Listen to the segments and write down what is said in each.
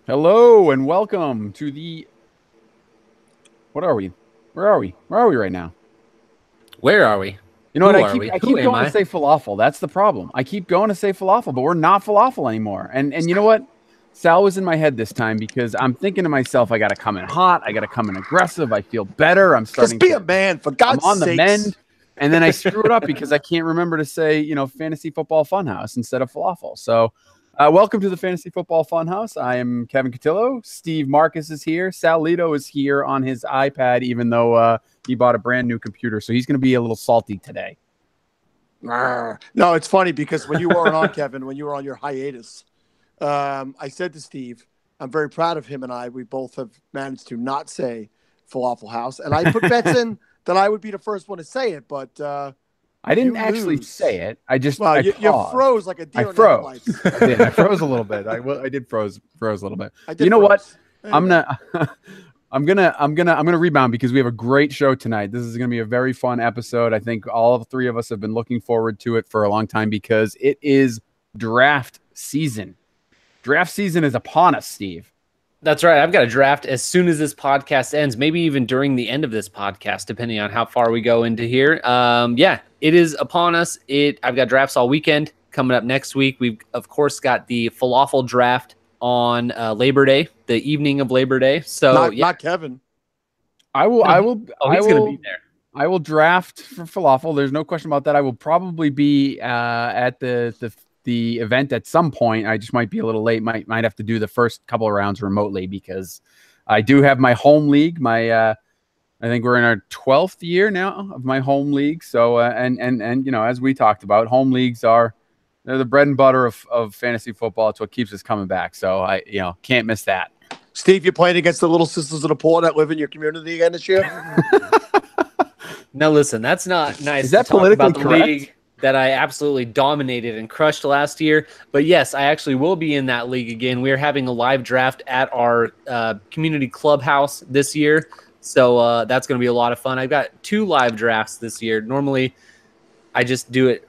Hello and welcome to the. What are we? Where are we? Where are we right now? Where are we? You know what? Who I are keep we? I Who keep am going to say falafel. That's the problem. I keep going to say falafel, but we're not falafel anymore. And you know what? Sal was in my head this time because I'm thinking to myself, I got to come in hot. I got to come in aggressive. I feel better. I'm starting. Just be a man, for God's I'm on the sakes. mend. And then I screw it up because I can't remember to say, Fantasy Football Funhouse instead of falafel. So welcome to the Fantasy Football Funhouse. I am Kevin Cutillo. Steve Marcuz is here. Sal Leto is here on his iPad, even though he bought a brand new computer. So he's going to be a little salty today. No, it's funny because when you weren't on, Kevin, when you were on your hiatus, I said to Steve, I'm very proud of him and I. We both have managed to not say Falafel House. And I put bets in that I would be the first one to say it, but I didn't actually say it. I just you froze like a deer. I froze. I did. I froze a little bit. I did froze a little bit. You know what? I'm gonna rebound because we have a great show tonight. This is gonna be a very fun episode. I think all three of us have been looking forward to it for a long time because it is draft season. Draft season is upon us, Steve. That's right. I've got a draft as soon as this podcast ends, maybe even during the end of this podcast, depending on how far we go into here. Yeah, it is upon us. I've got drafts all weekend coming up next week. We've, of course, got the falafel draft on Labor Day, the evening of Labor Day. So not Kevin. I will. He's going to be there. I will draft for falafel. There's no question about that. I will probably be at the event at some point. I just might be a little late. Might have to do the first couple of rounds remotely because I do have my home league. I think we're in our 12th year now of my home league. So and as we talked about, home leagues they're the bread and butter of fantasy football. It's what keeps us coming back. So I can't miss that. Steve, you're playing against the Little Sisters of the Poor that live in your community again this year? Now listen, that's not nice. Is that politically correct? League that I absolutely dominated and crushed last year. But yes, I actually will be in that league again. We're having a live draft at our community clubhouse this year. So that's going to be a lot of fun. I've got 2 live drafts this year. Normally, I just do it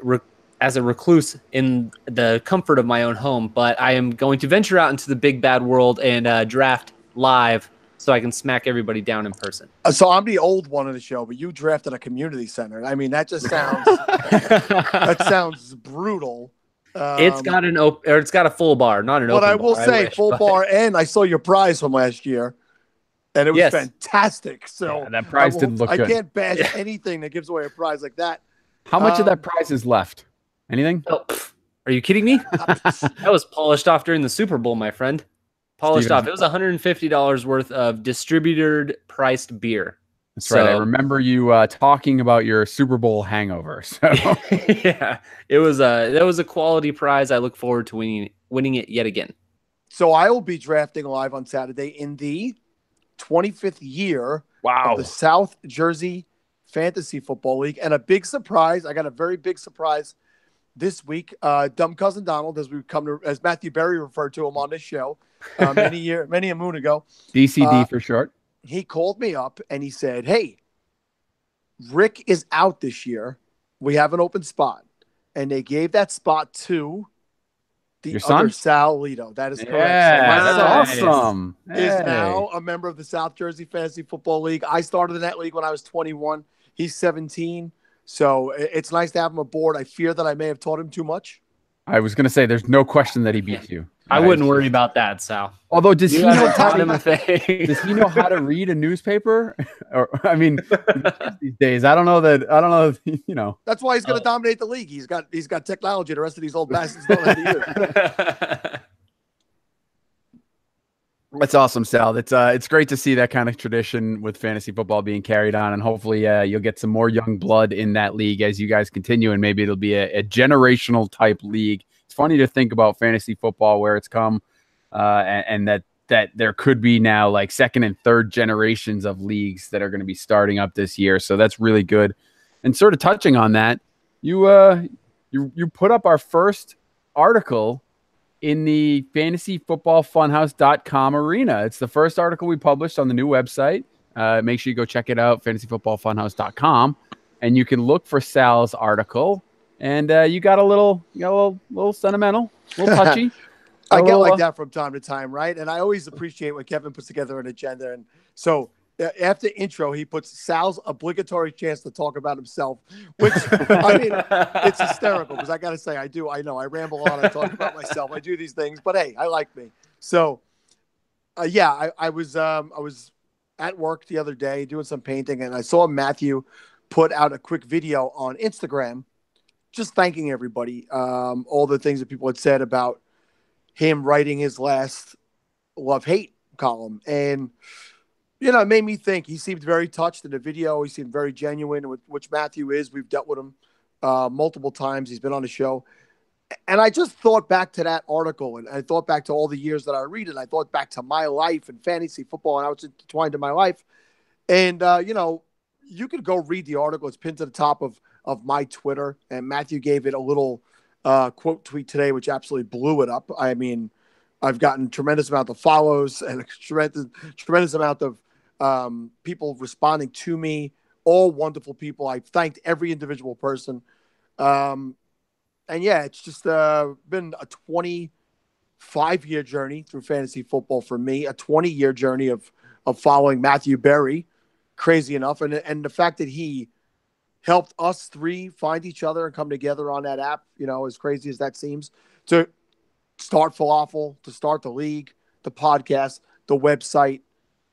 as a recluse in the comfort of my own home. But I am going to venture out into the big bad world and draft live so I can smack everybody down in person. So I'm the old one of the show, but you drafted a community center. I mean, that just sounds that sounds brutal. It's got it's got a full bar, not an open bar. But I will say full bar, and I saw your prize from last year, and it was fantastic. So that prize didn't look good. I can't bash anything that gives away a prize like that. How much of that prize is left? Anything? Oh, are you kidding me? That was polished off during the Super Bowl, my friend. Polished off. It was $150 worth of distributed priced beer. That's right. I remember you talking about your Super Bowl hangover. So yeah, that was a quality prize. I look forward to winning it yet again. So I will be drafting live on Saturday in the 25th year of the South Jersey Fantasy Football League, and a big surprise. I got a very big surprise this week. Dumb Cousin Donald, as Matthew Berry referred to him on this show. Many a moon ago. DCD for short. He called me up and he said, "Hey, Rick is out this year. We have an open spot." And they gave that spot to the other Sal Leto. That is correct. Yeah, that's awesome. Is now a member of the South Jersey Fantasy Football League. I started in that league when I was 21. He's 17. So it's nice to have him aboard. I fear that I may have taught him too much. I was going to say, there's no question that he beat you. I wouldn't worry about that, Sal. Although, does he know how to read a newspaper? Or I mean, these days, I don't know. That's why he's going to dominate the league. He's got technology. The rest of these old bastards don't have to use. That's awesome, Sal. It's great to see that kind of tradition with fantasy football being carried on, and hopefully you'll get some more young blood in that league as you guys continue, and maybe it'll be a generational type league. It's funny to think about fantasy football where it's come, and that there could be now like second and third generations of leagues that are going to be starting up this year. So that's really good. And sort of touching on that, you put up our first article in the fantasyfootballfunhouse.com arena. It's the first article we published on the new website. Make sure you go check it out, fantasyfootballfunhouse.com, and you can look for Sal's article. And you got a little sentimental, a little touchy. I get like that from time to time, right? And I always appreciate when Kevin puts together an agenda. And so after intro, he puts Sal's obligatory chance to talk about himself, which, I mean, it's hysterical because I got to say, I know I ramble on and talk about myself. I do these things, but hey, I like me. So, I was at work the other day doing some painting, and I saw Matthew put out a quick video on Instagram just thanking everybody, all the things that people had said about him writing his last love-hate column. And, it made me think. He seemed very touched in the video. He seemed very genuine, which Matthew is. We've dealt with him multiple times. He's been on the show. And I just thought back to that article, and I thought back to all the years that I read it. I thought back to my life and fantasy football, and how it's intertwined in my life. And, you could go read the article. It's pinned to the top of my Twitter, and Matthew gave it a little quote tweet today, which absolutely blew it up. I mean, I've gotten tremendous amount of follows and a tremendous amount of people responding to me, all wonderful people. I thanked every individual person. And yeah, it's just been a 25-year journey through fantasy football for me, a 20-year journey of following Matthew Berry, crazy enough. And the fact that he helped us three find each other and come together on that app, as crazy as that seems, to start Falafel, to start the league, the podcast, the website,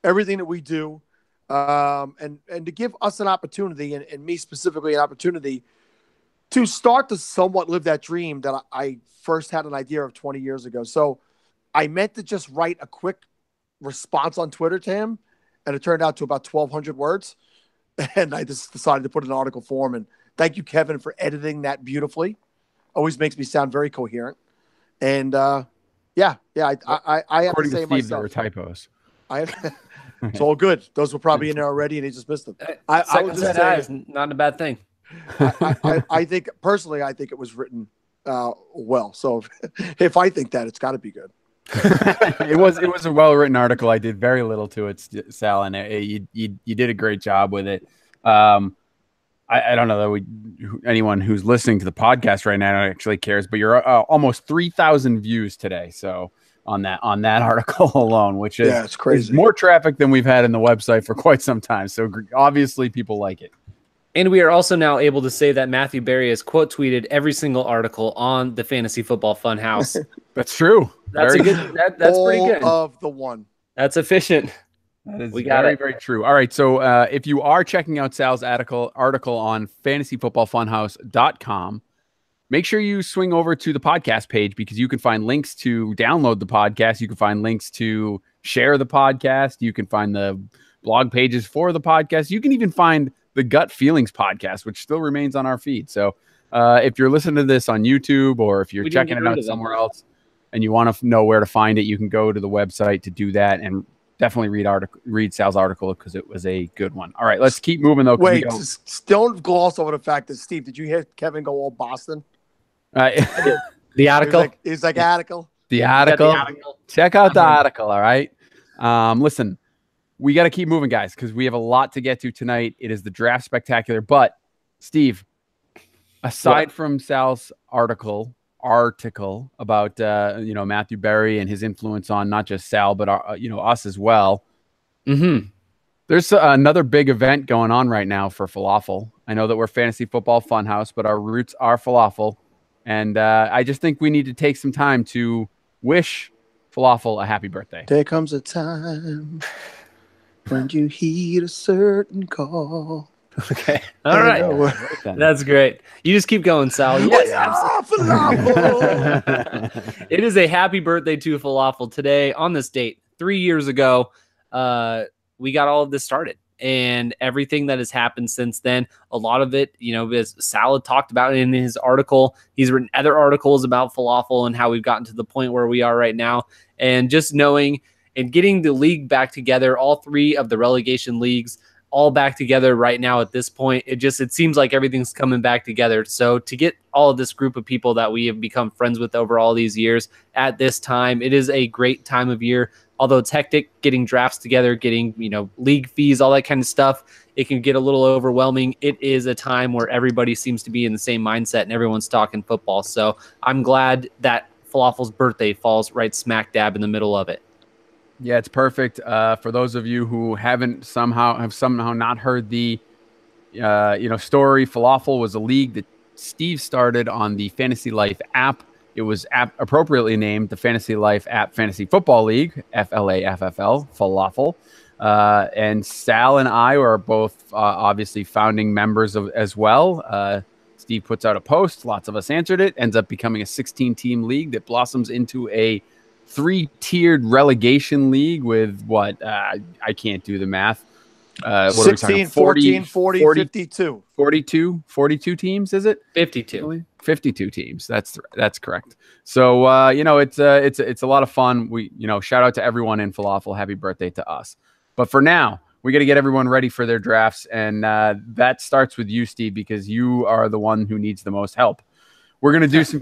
everything that we do, and to give us an opportunity, and me specifically an opportunity, to start to somewhat live that dream that I first had an idea of 20 years ago. So I meant to just write a quick response on Twitter to him, and it turned out to about 1,200 words. And I just decided to put an article form. And thank you, Kevin, for editing that beautifully. Always makes me sound very coherent. And I have to say Steve, myself, there were typos. It's all good. Those were probably in there already, and he just missed them. I was just saying, not a bad thing. I think personally, I think it was written well. So if I think that, it's got to be good. It was a well-written article. I did very little to it, Sal, and you did a great job with it. I don't know that anyone who's listening to the podcast right now actually cares, but you're almost 3,000 views today. So on that article alone, which is, it's crazy. Is more traffic than we've had in the website for quite some time. So obviously people like it. And we are also now able to say that Matthew Berry has quote tweeted every single article on the Fantasy Football Funhouse. That's true. That's pretty good. Of the one. That's efficient. That is very true. All right. So if you are checking out Sal's article on fantasyfootballfunhouse.com, make sure you swing over to the podcast page, because you can find links to download the podcast. You can find links to share the podcast. You can find the blog pages for the podcast. You can even find the Gut Feelings podcast, which still remains on our feed. So if you're listening to this on YouTube, or if you're checking it out somewhere else and you want to know where to find it, you can go to the website to do that, and definitely read Sal's article, because it was a good one. All right, let's keep moving though. Wait, don't gloss over the fact that, Steve, did you hear Kevin go all Boston? The article. He's like article. The article. Check out the article. All right. Listen, we got to keep moving, guys, because we have a lot to get to tonight. It is the draft spectacular. But Steve, aside from Sal's article about Matthew Berry and his influence on not just Sal but us as well. Mm-hmm. There's another big event going on right now for falafel. I know that we're Fantasy Football Funhouse, but our roots are falafel, and I just think we need to take some time to wish falafel a happy birthday. There comes a time when you heed a certain call. Okay. All right. That's great. You just keep going, Sal. Yes, falafel. It is a happy birthday to falafel today on this date. 3 years ago, we got all of this started, and everything that has happened since then, a lot of it, as Sal had talked about in his article, he's written other articles about falafel and how we've gotten to the point where we are right now. And just knowing and getting the league back together, all three of the relegation leagues, all back together right now at this point, it seems like everything's coming back together. So to get all of this group of people that we have become friends with over all these years at this time, it is a great time of year. Although it's hectic getting drafts together, getting, league fees, all that kind of stuff, it can get a little overwhelming. It is a time where everybody seems to be in the same mindset and everyone's talking football. So I'm glad that Falafel's birthday falls right smack dab in the middle of it. Yeah, it's perfect. For those of you who have somehow not heard the story, Falafel was a league that Steve started on the Fantasy Life app. It was appropriately named the Fantasy Life App Fantasy Football League, FLAFFL, Falafel. And Sal and I are both obviously founding members as well. Steve puts out a post. Lots of us answered it. Ends up becoming a 16-team league that blossoms into a 3-tiered relegation league with what? I can't do the math. 16, 14, 40, 52. 42 teams, is it? 52. 52 teams. That's correct. So, it's a lot of fun. We, shout out to everyone in Falafel. Happy birthday to us. But for now, we got to get everyone ready for their drafts. And that starts with you, Steve, because you are the one who needs the most help. We're going to do some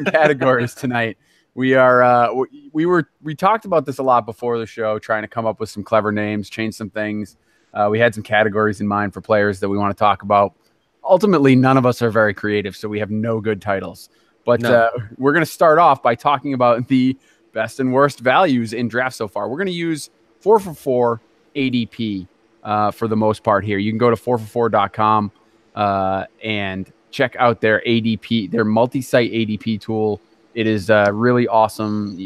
categories tonight. We are we talked about this a lot before the show, trying to come up with some clever names, change some things. We had some categories in mind for players that we want to talk about. Ultimately, none of us are very creative, so we have no good titles. But we're going to start off by talking about the best and worst values in drafts so far. We're going to use 4for4 ADP for the most part here. You can go to 4for4.com and check out their ADP, their multi-site ADP tool. It is really awesome,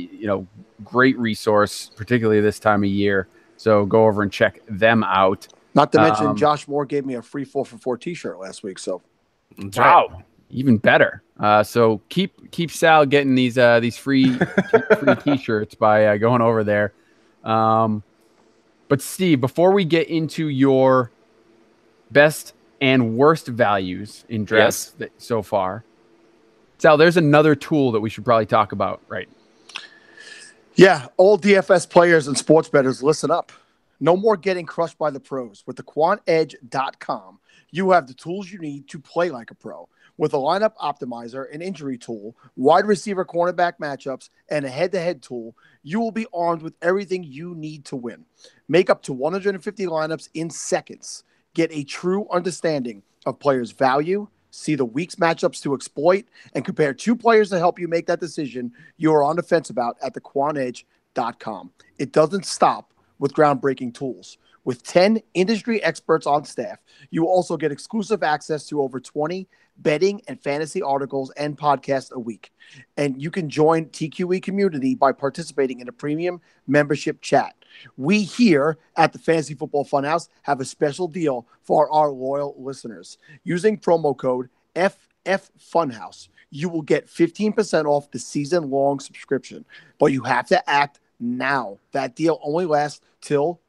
great resource, particularly this time of year. So go over and check them out. Not to mention, Josh Moore gave me a free 4for4 T-shirt last week. So, wow, even better. So keep Sal getting these free T-shirts by going over there. But Steve, before we get into your best and worst values in drafts so far, Sal, there's another tool that we should probably talk about, right? Yeah, all DFS players and sports bettors, listen up. No more getting crushed by the pros. With the quantedge.com, you have the tools you need to play like a pro. With a lineup optimizer, an injury tool, wide receiver cornerback matchups, and a head-to-head tool, you will be armed with everything you need to win. Make up to 150 lineups in seconds. Get a true understanding of players' value, see the week's matchups to exploit, and compare 2 players to help you make that decision you are on the fence about at thequantedge.com. It doesn't stop with groundbreaking tools. With 10 industry experts on staff, you also get exclusive access to over 20 betting and fantasy articles and podcasts a week. And you can join TQE community by participating in a premium membership chat. We here at the Fantasy Football Funhouse have a special deal for our loyal listeners. Using promo code FFFunhouse, you will get 15% off the season-long subscription. But you have to act now. That deal only lasts till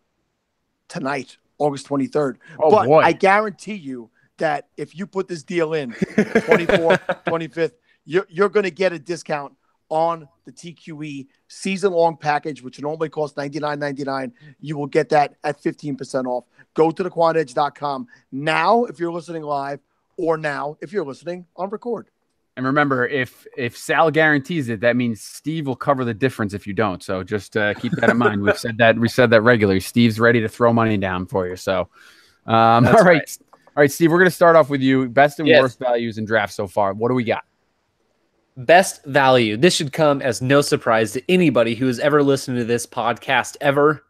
tonight, August 23rd. But boy, I guarantee you that if you put this deal in 24th, 25th, you're going to get a discount on the TQE season-long package, which normally costs $99.99. You will get that at 15% off. Go to thequantedge.com now if you're listening live, or now if you're listening on record. And remember, if Sal guarantees it, that means Steve will cover the difference if you don't. So just keep that in mind. We said that regularly. Steve's ready to throw money down for you. So, all right, Steve, we're going to start off with you. Best and worst values in drafts so far. What do we got? Best value. This should come as no surprise to anybody who has ever listened to this podcast ever.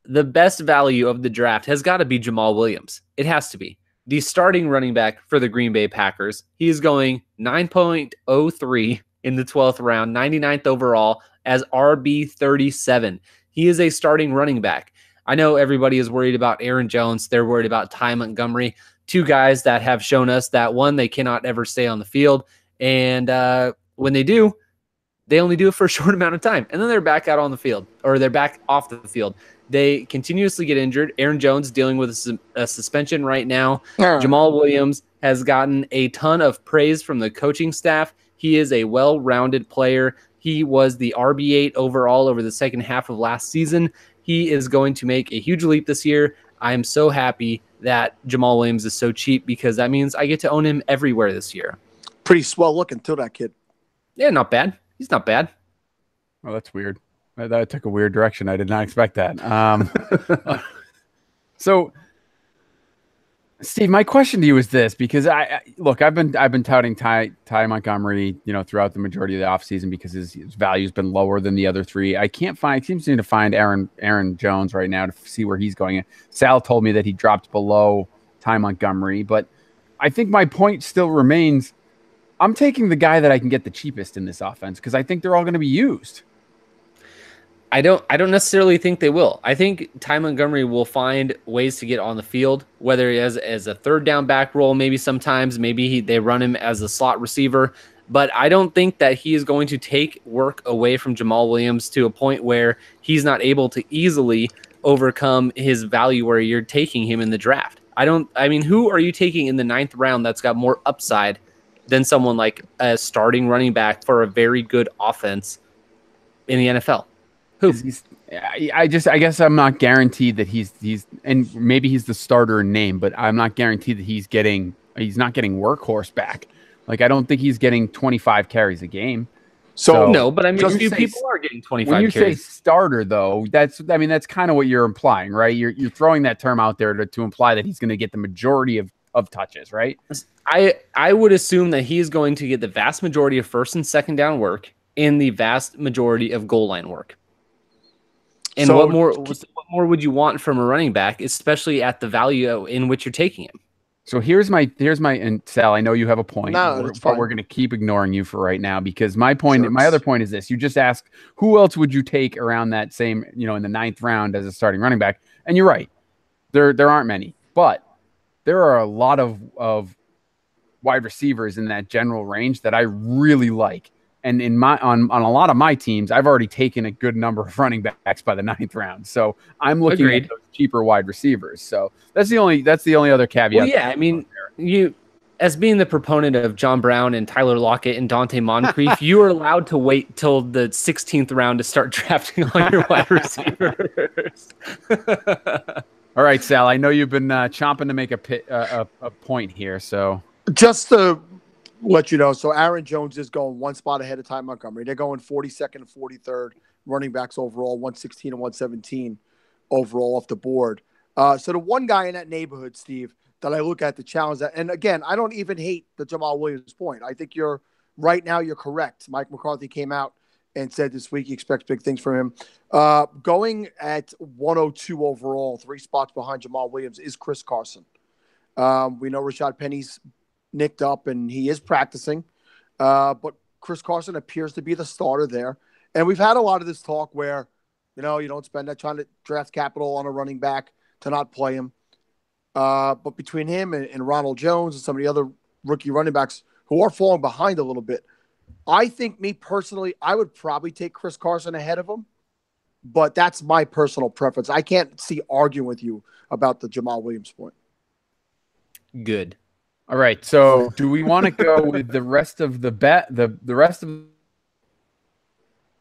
The best value of the draft has got to be Jamal Williams. It has to be. The starting running back for the Green Bay Packers. He is going 9.03 in the 12th round, 99th overall as RB37. He is a starting running back. I know everybody is worried about Aaron Jones. They're worried about Ty Montgomery. 2 guys that have shown us that, one, they cannot ever stay on the field. And when they do, they only do it for a short amount of time. And then they're back out on the field, or they're back off the field. They continuously get injured. Aaron Jones dealing with a suspension right now. Jamal Williams has gotten a ton of praise from the coaching staff. He is a well-rounded player. He was the RB8 overall over the second half of last season. He is going to make a huge leap this year. I am so happy that Jamal Williams is so cheap, because that means I get to own him everywhere this year. Pretty swell looking too, that kid. Yeah, not bad. He's not bad. Oh, that's weird. That took a weird direction. I did not expect that. So Steve, my question to you is this, because look, I've been touting Ty Montgomery, throughout the majority of the offseason because his value's been lower than the other three. I can't find, seems to find Aaron Jones right now to see where he's going. Sal told me that he dropped below Ty Montgomery, but I think my point still remains. I'm taking the guy that I can get the cheapest in this offense because I think they're all going to be used. I don't necessarily think they will. I think Ty Montgomery will find ways to get on the field, whether as a third down back role, maybe sometimes, they run him as a slot receiver. But I don't think that he is going to take work away from Jamal Williams to a point where he's not able to easily overcome his value where you're taking him in the draft. Who are you taking in the 9th round that's got more upside than someone like a starting running back for a very good offense in the NFL? I guess I'm not guaranteed that he's and maybe he's the starter in name, but I'm not guaranteed that he's not getting workhorse back. Like, I don't think he's getting 25 carries a game. So no, but I mean, a few people are getting 25 when you carries. say starter, though, that's kind of what you're implying, right? You're throwing that term out there to imply that he's going to get the majority of touches, right? I would assume that he is going to get the vast majority of first and second down work and the vast majority of goal line work. And what more would you want from a running back, especially at the value in which you're taking him? So here's my and Sal, I know you have a point, but we're going to keep ignoring you for right now because my other point is this. You just asked who else would you take around that same, in the 9th round as a starting running back. And you're right. There aren't many, but there are a lot of wide receivers in that general range that I really like. And on a lot of my teams, I've already taken a good number of running backs by the 9th round. So I'm looking at those cheaper wide receivers. So that's the only other caveat. Well, yeah, I mean, you as being the proponent of John Brown and Tyler Lockett and Dante Moncrief, you are allowed to wait till the 16th round to start drafting all your wide receivers. All right, Sal, I know you've been chomping to make a point here. So just to let you know, so Aaron Jones is going one spot ahead of Ty Montgomery. They're going 42nd and 43rd running backs overall, 116 and 117 overall off the board. So the one guy in that neighborhood, Steve, that I look at the challenge that, and again, I don't even hate the Jamal Williams point. I think you're correct. Mike McCarthy came out and said this week he expects big things from him. Going at 102 overall, 3 spots behind Jamal Williams is Chris Carson. We know Rashad Penny's nicked up and he is practicing, but Chris Carson appears to be the starter there. And we've had a lot of this talk where, you don't spend that trying to draft capital on a running back to not play him. But between him and Ronald Jones and some of the other rookie running backs who are falling behind a little bit, I think me personally, I would probably take Chris Carson ahead of him, but that's my personal preference. I can't see arguing with you about the Jamal Williams point. Good. All right. So do we want to go with the rest of the rest of the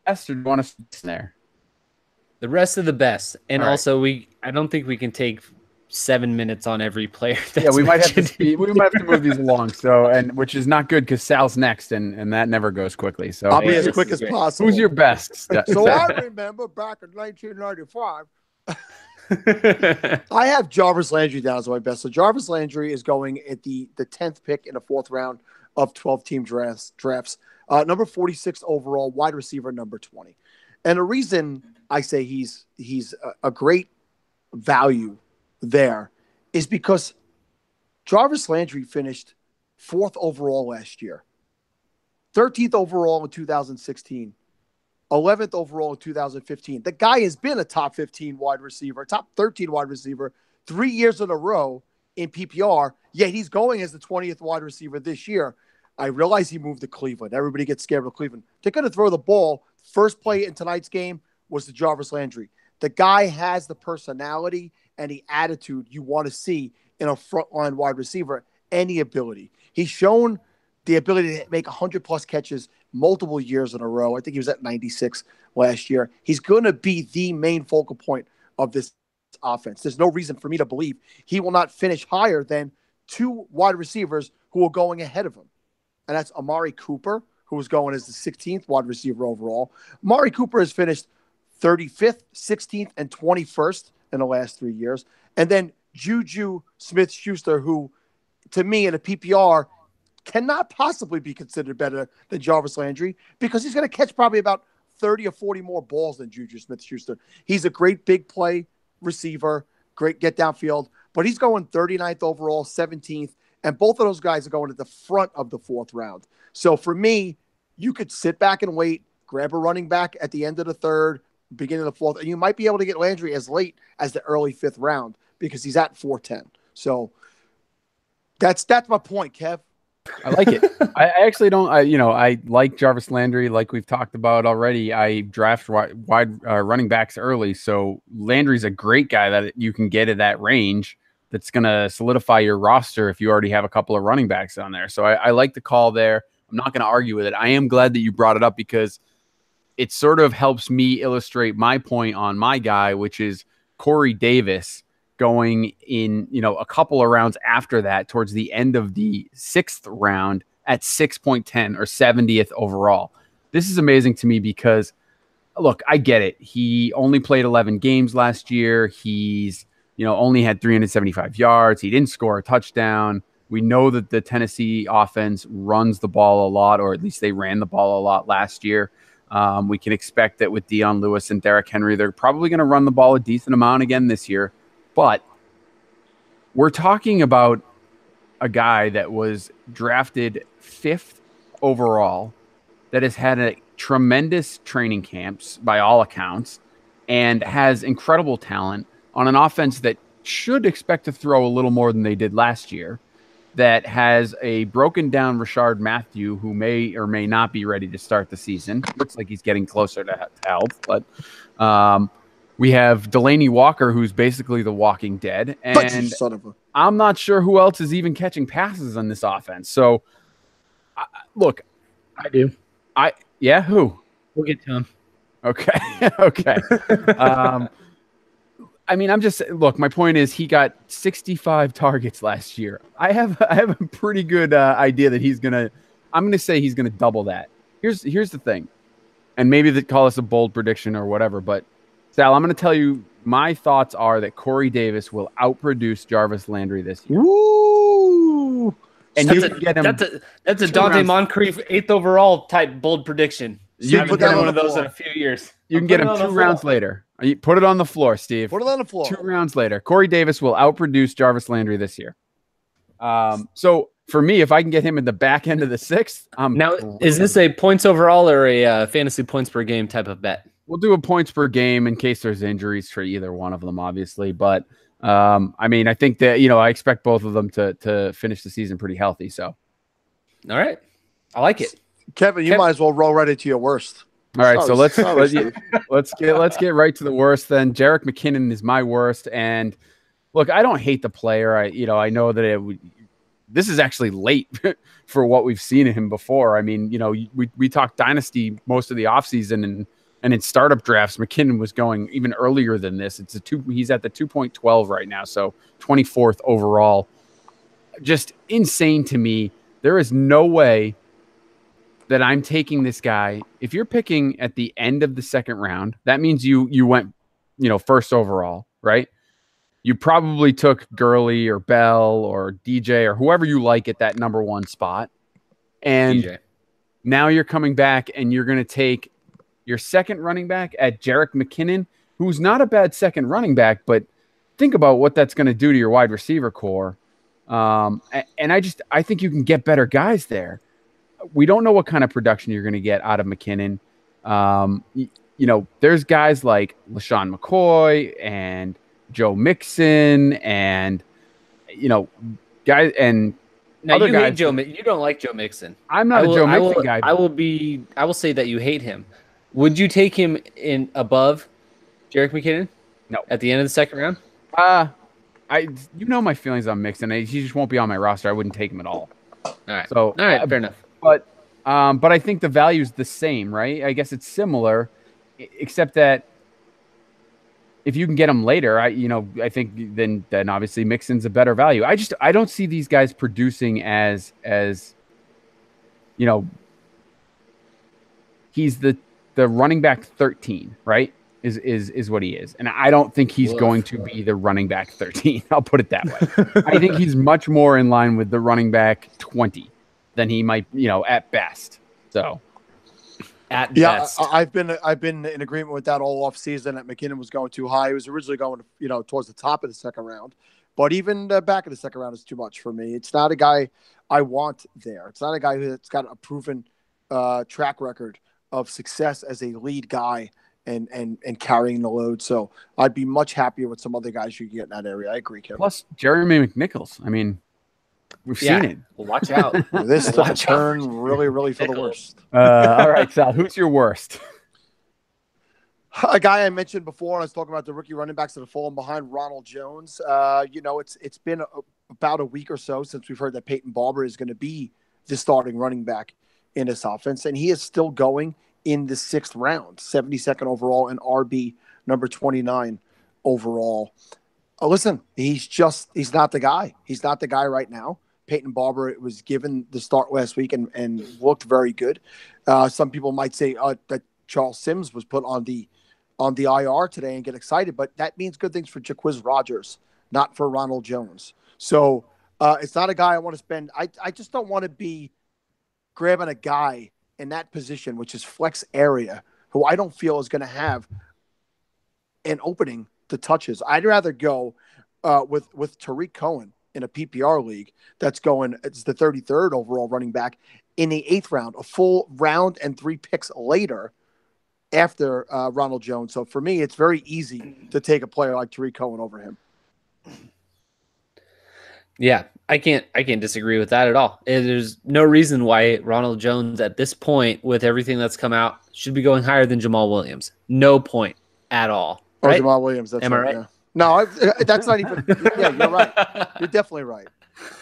best, or do you want to stay there? The rest of the best. And also I don't think we can take 7 minutes on every player. We might have to move these along. So, which is not good because Sal's next and that never goes quickly. So I'll be as quick as possible. Who's your best? So I remember back in 1995, I have Jarvis Landry down as my best. So Jarvis Landry is going at the 10th pick in the 4th round of 12-team drafts. Number 46 overall, wide receiver number 20. And the reason I say he's a great value there is because Jarvis Landry finished 4th overall last year, 13th overall in 2016. 11th overall in 2015. The guy has been a top 15 wide receiver, top 13 wide receiver 3 years in a row in PPR, yet he's going as the 20th wide receiver this year. I realize he moved to Cleveland. Everybody gets scared of Cleveland. They're going to throw the ball. First play in tonight's game was the Jarvis Landry. The guy has the personality and the attitude you want to see in a frontline wide receiver and the ability. He's shown the ability to make 100-plus catches multiple years in a row. I think he was at 96 last year. He's going to be the main focal point of this offense. There's no reason for me to believe he will not finish higher than 2 wide receivers who are going ahead of him. And that's Amari Cooper, who was going as the 16th wide receiver overall. Amari Cooper has finished 35th, 16th, and 21st in the last 3 years. And then Juju Smith-Schuster, who, to me, in a PPR, cannot possibly be considered better than Jarvis Landry because he's going to catch probably about 30 or 40 more balls than Juju Smith-Schuster. He's a great big play receiver, great get downfield, but he's going 39th overall, 17th, and both of those guys are going at the front of the 4th round. So for me, you could sit back and wait, grab a running back at the end of the 3rd, beginning of the 4th, and you might be able to get Landry as late as the early 5th round because he's at 410. So that's my point, Kev. I like it. I actually don't. I like Jarvis Landry, like we've talked about already. I draft wide running backs early, so Landry's a great guy that you can get at that range. That's going to solidify your roster if you already have a couple of running backs on there. So I like the call there. I'm not going to argue with it. I am glad that you brought it up because it sort of helps me illustrate my point on my guy, which is Corey Davis going in, a couple of rounds after that towards the end of the 6th round at 6.10 or 70th overall. This is amazing to me because, look, I get it. He only played 11 games last year. He's, only had 375 yards. He didn't score a touchdown. We know that the Tennessee offense runs the ball a lot, or at least they ran the ball a lot last year. We can expect that with Dion Lewis and Derrick Henry, they're probably going to run the ball a decent amount again this year. But we're talking about a guy that was drafted 5th overall that has had a tremendous training camps by all accounts and has incredible talent on an offense that should expect to throw a little more than they did last year, that has a broken down Rashard Matthew who may or may not be ready to start the season. Looks like he's getting closer to health, but we have Delaney Walker, who's basically the Walking Dead, and I'm not sure who else is even catching passes on this offense. So, look, I do. Who? We'll get to him. Okay, okay. My point is he got 65 targets last year. I have a pretty good idea that I'm gonna say he's gonna double that. Here's the thing, and maybe they call us a bold prediction or whatever, but Sal, I'm gonna tell you my thoughts are that Corey Davis will outproduce Jarvis Landry this year. Woo! And that's a Dante Moncrief 8th overall type bold prediction. You haven't done one of those in a few years. You can get him 2 rounds later. Put it on the floor, Steve. Put it on the floor. 2 rounds later. Corey Davis will outproduce Jarvis Landry this year. So for me, if I can get him in the back end of the 6th, is this a points overall or a fantasy points per game type of bet? We'll do a points per game in case there's injuries for either one of them, obviously. But I think that I expect both of them to finish the season pretty healthy. So, all right, I like it. Kevin, you might as well roll right into your worst. All right, so let's get right to the worst then. Jerick McKinnon is my worst, and look, I don't hate the player. I know that this is actually late for what we've seen of him before. I mean, we talked dynasty most of the offseason, and in startup drafts, McKinnon was going even earlier than this. He's at the 2.12 right now, so 24th overall. Just insane to me. There is no way that I'm taking this guy. If you're picking at the end of the 2nd round, that means you went, 1st overall, right? You probably took Gurley or Bell or DJ or whoever you like at that number 1 spot. And DJ. Now you're coming back and you're going to take your 2nd running back at Jerick McKinnon, who's not a bad 2nd running back, but think about what that's going to do to your wide receiver core. And I think you can get better guys there. We don't know what kind of production you're going to get out of McKinnon. There's guys like LaShawn McCoy and Joe Mixon and, guys and now other you guys. Hate Joe. You don't like Joe Mixon. I'm not a Joe Mixon guy. I will say that you hate him. Would you take him in above Jerick McKinnon? No. At the end of the 2nd round? My feelings on Mixon. He just won't be on my roster. I wouldn't take him at all. All right. So all right, fair enough. But I think the value is the same, right? I guess it's similar, except that if you can get him later, I think then obviously Mixon's a better value. I don't see these guys producing as he's the running back 13, right? is what he is. And I don't think he's going to be the running back 13. I'll put it that way. I think he's much more in line with the running back 20 than he might, at best. So at best. I've been in agreement with that all off season that McKinnon was going too high. He was originally going, towards the top of the second round, but even the back of the second round is too much for me. It's not a guy I want there. It's not a guy that's got a proven track record of success as a lead guy and carrying the load. So I'd be much happier with some other guys you can get in that area. I agree, Kevin. Plus Jeremy McNichols. I mean, we've seen it. Well, watch out. This took a turn really, really for the worst. All right, Sal, who's your worst? A guy I mentioned before, I was talking about the rookie running backs that have fallen behind, Ronald Jones. It's been about a week or so since we've heard that Payton Barber is going to be the starting running back in this offense, and he is still going in the 6th round, 72nd overall, and RB number 29 overall. Listen, he's not the guy. He's not the guy right now. Payton Barber was given the start last week and looked very good. Some people might say that Charles Sims was put on the IR today and get excited, but that means good things for Jaquiz Rogers, not for Ronald Jones. So it's not a guy I want to spend. I just don't want to be grabbing a guy in that position, which is flex area, who I don't feel is going to have an opening to touches. I'd rather go with Tarik Cohen in a PPR league that's going, it's the 33rd overall running back in the 8th round, a full round and 3 picks later after Ronald Jones. So for me, it's very easy to take a player like Tarik Cohen over him. Yeah, I can't disagree with that at all. There's no reason why Ronald Jones at this point, with everything that's come out, should be going higher than Jamal Williams. No point at all. Right? Oh, Jamal Williams. That's Am I right? Yeah. No, that's not even. Yeah, you're right. You're definitely right.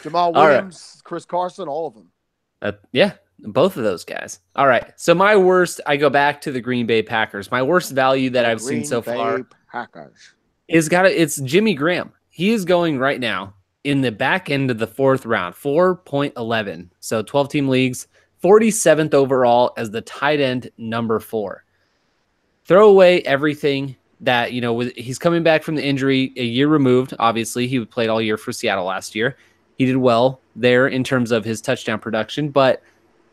Jamal Williams, right. Chris Carson, all of them. Yeah, both of those guys. All right. So my worst, I go back to the Green Bay Packers. My worst value that I've seen so far it's Jimmy Graham. He is going right now in the back end of the 4th round, 4.11. So 12-team leagues, 47th overall as the tight end number 4. Throw away everything that, he's coming back from the injury a year removed. Obviously, he played all year for Seattle last year. He did well there in terms of his touchdown production, but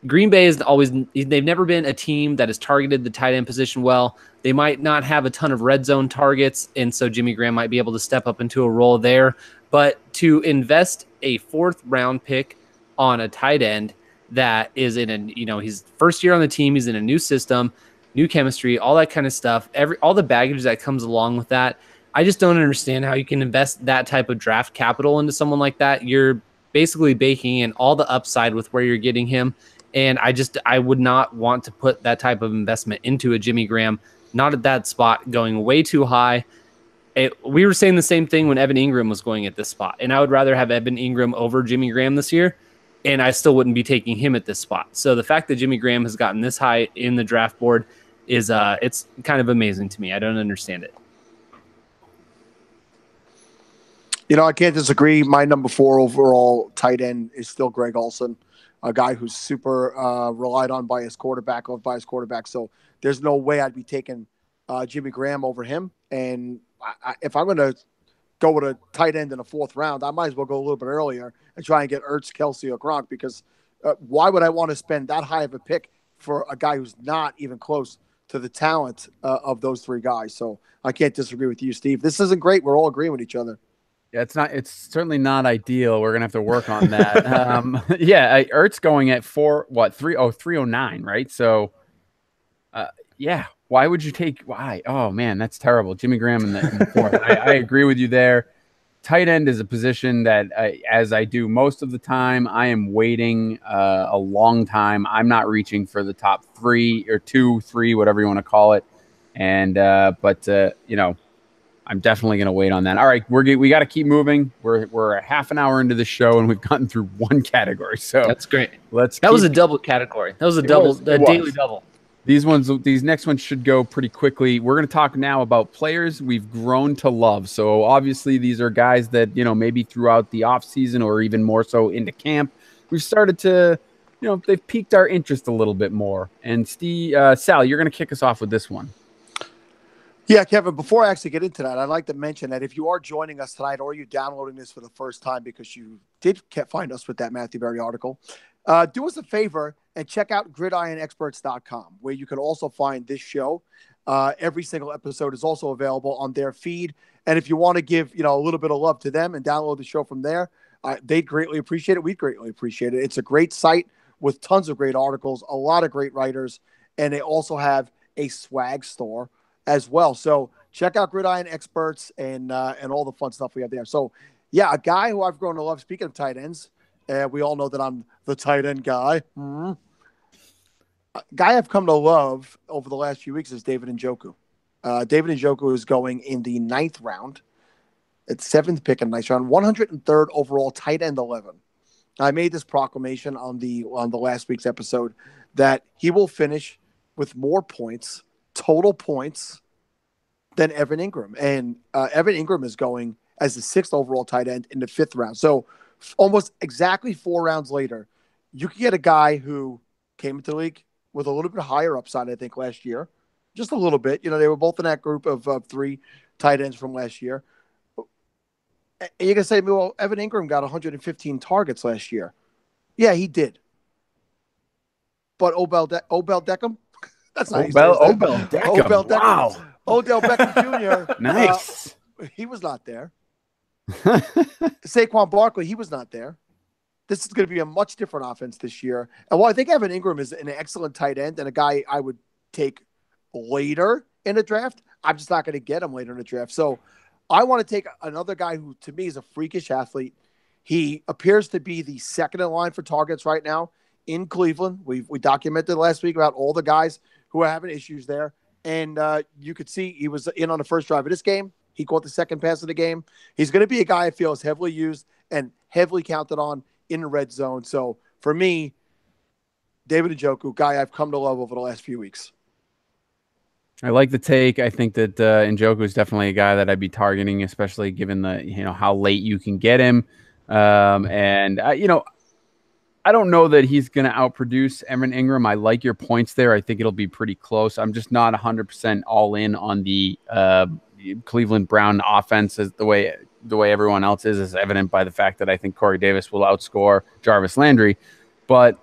Green Bay they've never been a team that has targeted the tight end position well. They might not have a ton of red zone targets, and so Jimmy Graham might be able to step up into a role there. But to invest a 4th round pick on a tight end that is in he's first year on the team, he's in a new system, new chemistry, all that kind of stuff, all the baggage that comes along with that. I just don't understand how you can invest that type of draft capital into someone like that. You're basically baking in all the upside with where you're getting him. And I would not want to put that type of investment into a Jimmy Graham, not at that spot, going way too high. We were saying the same thing when Evan Ingram was going at this spot, and I would rather have Evan Ingram over Jimmy Graham this year, and I still wouldn't be taking him at this spot. So the fact that Jimmy Graham has gotten this high in the draft board is it's kind of amazing to me. I don't understand it. I can't disagree. My number 4 overall tight end is still Greg Olsen, a guy who's super relied on by his quarterback, loved by his quarterback. So there's no way I'd be taking Jimmy Graham over him. And if I'm going to go with a tight end in the 4th round, I might as well go a little bit earlier and try and get Ertz, Kelsey, or Gronk, because why would I want to spend that high of a pick for a guy who's not even close to the talent of those 3 guys? So I can't disagree with you, Steve. This isn't great. We're all agreeing with each other. Yeah, it's certainly not ideal. We're gonna have to work on that. Ertz going at 309, right? So, why would you take? Why? Oh man, that's terrible. Jimmy Graham in the 4th. I agree with you there. Tight end is a position that, as I do most of the time, I am waiting a long time. I'm not reaching for the top 3 or 2, 3, whatever you want to call it. And I'm definitely going to wait on that. All right, we got to keep moving. We're a half an hour into the show, and we've gotten through 1 category. So that's great. That was a double category. That was a daily double. These next ones should go pretty quickly. We're going to talk now about players we've grown to love. So obviously, these are guys that maybe throughout the offseason or even more so into camp, we've started to they've piqued our interest a little bit more. And Sal, you're going to kick us off with this one. Yeah, Kevin, before I actually get into that, I'd like to mention that if you are joining us tonight or you're downloading this for the first time because you can't find us with that Matthew Berry article, do us a favor and check out gridironexperts.com, where you can also find this show. Every single episode is also available on their feed. And if you want to give, a little bit of love to them and download the show from there, they'd greatly appreciate it. We'd greatly appreciate it. It's a great site with tons of great articles, a lot of great writers, and they also have a swag store as well. So check out Gridiron Experts and all the fun stuff we have there. So, yeah, a guy who I've grown to love, speaking of tight ends, we all know that I'm the tight end guy. Mm-hmm. A guy I've come to love over the last few weeks is David Njoku. David Njoku is going in the 9th round. It's 7th pick in the 9th round, 103rd overall, tight end 11. I made this proclamation on the last week's episode that he will finish with more points, total points, than Evan Ingram. And Evan Ingram is going as the 6th overall tight end in the 5th round. So almost exactly 4 rounds later, you can get a guy who came into the league with a little bit higher upside, I think, last year. Just a little bit. They were both in that group of 3 tight ends from last year. And you're going to say to me, well, Evan Ingram got 115 targets last year. Yeah, he did. But Odell Beckham? That's not Odell Beckham. Wow. Odell Beckham Jr. Nice. He was not there. Saquon Barkley, he was not there. This is going to be a much different offense this year. And while I think Evan Ingram is an excellent tight end and a guy I would take later in the draft, I'm just not going to get him later in the draft. So I want to take another guy who, to me, is a freakish athlete. He appears to be the second in line for targets right now in Cleveland. We documented last week about all the guys who are having issues there. And you could see he was in on the first drive of this game. He caught the second pass of the game. He's going to be a guy I feel is heavily used and heavily counted on in the red zone. So for me, David Njoku, guy I've come to love over the last few weeks. I like the take. I think that Njoku is definitely a guy that I'd be targeting, especially given the how late you can get him. I don't know that he's going to outproduce Evan Ingram. I like your points there. I think it'll be pretty close. I'm just not 100% all in on the Cleveland Brown offense as the way everyone else is evident by the fact that I think Corey Davis will outscore Jarvis Landry. But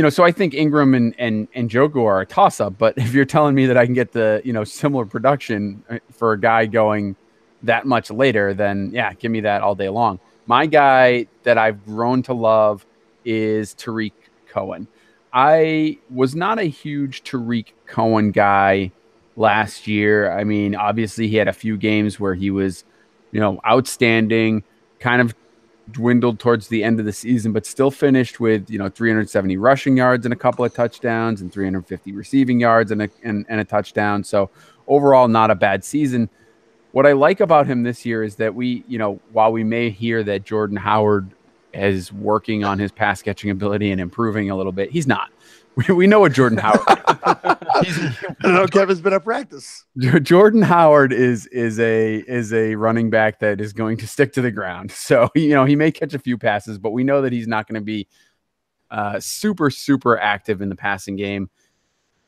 so I think Ingram and Njoku are a toss-up. But if you're telling me that I can get the similar production for a guy going that much later, then yeah, give me that all day long. My guy that I've grown to love is Tarik Cohen. I was not a huge Tarik Cohen guy last year. I mean, obviously he had a few games where he was, outstanding, kind of dwindled towards the end of the season, but still finished with, 370 rushing yards and a couple of touchdowns and 350 receiving yards and a touchdown. So overall, not a bad season. What I like about him this year is that while we may hear that Jordan Howard is working on his pass catching ability and improving a little bit, he's not. We know what Jordan Howard is. I don't know, Kevin's been at practice. Jordan Howard is a running back that is going to stick to the ground. So, he may catch a few passes, but we know that he's not going to be super, super active in the passing game.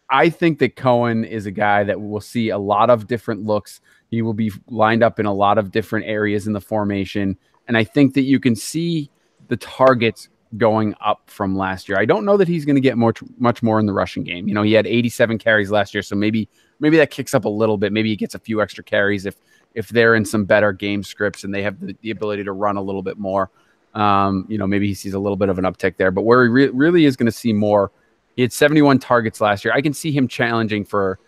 I think that Cohen is a guy that will see a lot of different looks. He will be lined up in a lot of different areas in the formation. And I think that you can see the targets going up from last year. I don't know that he's going to get much more in the rushing game. He had 87 carries last year, so maybe that kicks up a little bit. Maybe he gets a few extra carries if they're in some better game scripts and they have the ability to run a little bit more. Maybe he sees a little bit of an uptick there. But where he really is going to see more, he had 71 targets last year. I can see him challenging for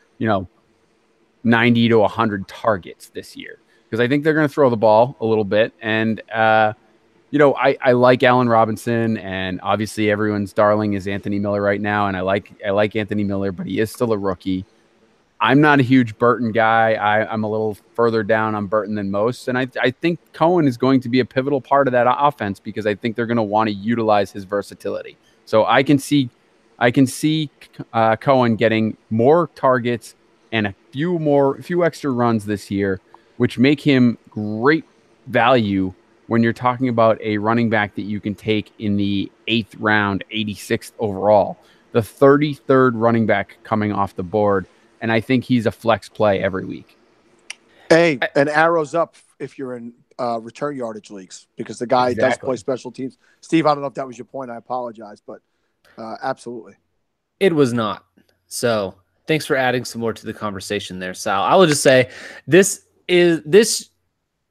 90 to 100 targets this year because I think they're going to throw the ball a little bit. And I like Allen Robinson, and obviously everyone's darling is Anthony Miller right now, and I like Anthony Miller, but he is still a rookie. I'm not a huge Burton guy. I'm a little further down on Burton than most, and I think Cohen is going to be a pivotal part of that offense because I think they're going to want to utilize his versatility. So I can see Cohen getting more targets and a few extra runs this year, which make him great value when you're talking about a running back that you can take in the 8th round, 86th overall, the 33rd running back coming off the board. And I think he's a flex play every week. Hey, and arrows up if you're in return yardage leagues, because the guy does play special teams. Steve, I don't know if that was your point. I apologize, but absolutely. It was not. So thanks for adding some more to the conversation there, Sal. I will just say his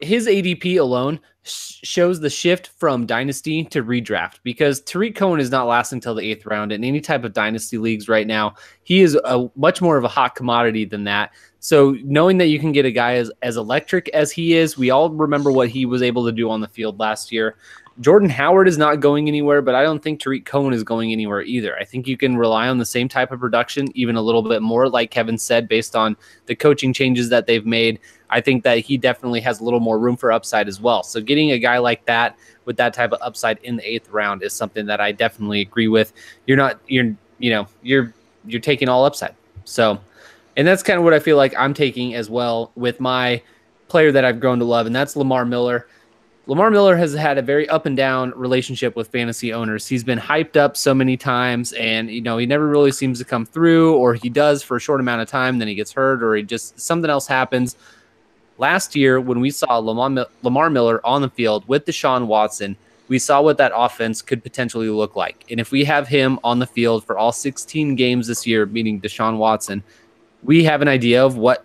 ADP alone shows the shift from dynasty to redraft, because Tarik Cohen is not lasting until the 8th round in any type of dynasty leagues right now. He is much more of a hot commodity than that. So knowing that you can get a guy as electric as he is, we all remember what he was able to do on the field last year. Jordan Howard is not going anywhere, but I don't think Tarik Cohen is going anywhere either. I think you can rely on the same type of production, even a little bit more, like Kevin said, based on the coaching changes that they've made. I think that he definitely has a little more room for upside as well. So getting a guy like that with that type of upside in the 8th round is something that I definitely agree with. You're taking all upside. So, and that's kind of what I feel like I'm taking as well with my player that I've grown to love, and that's Lamar Miller. Lamar Miller has had a very up and down relationship with fantasy owners. He's been hyped up so many times, and he never really seems to come through, or he does for a short amount of time, then he gets hurt, or something else happens. Last year, when we saw Lamar Miller on the field with Deshaun Watson, we saw what that offense could potentially look like. And if we have him on the field for all 16 games this year, meaning Deshaun Watson, we have an idea of what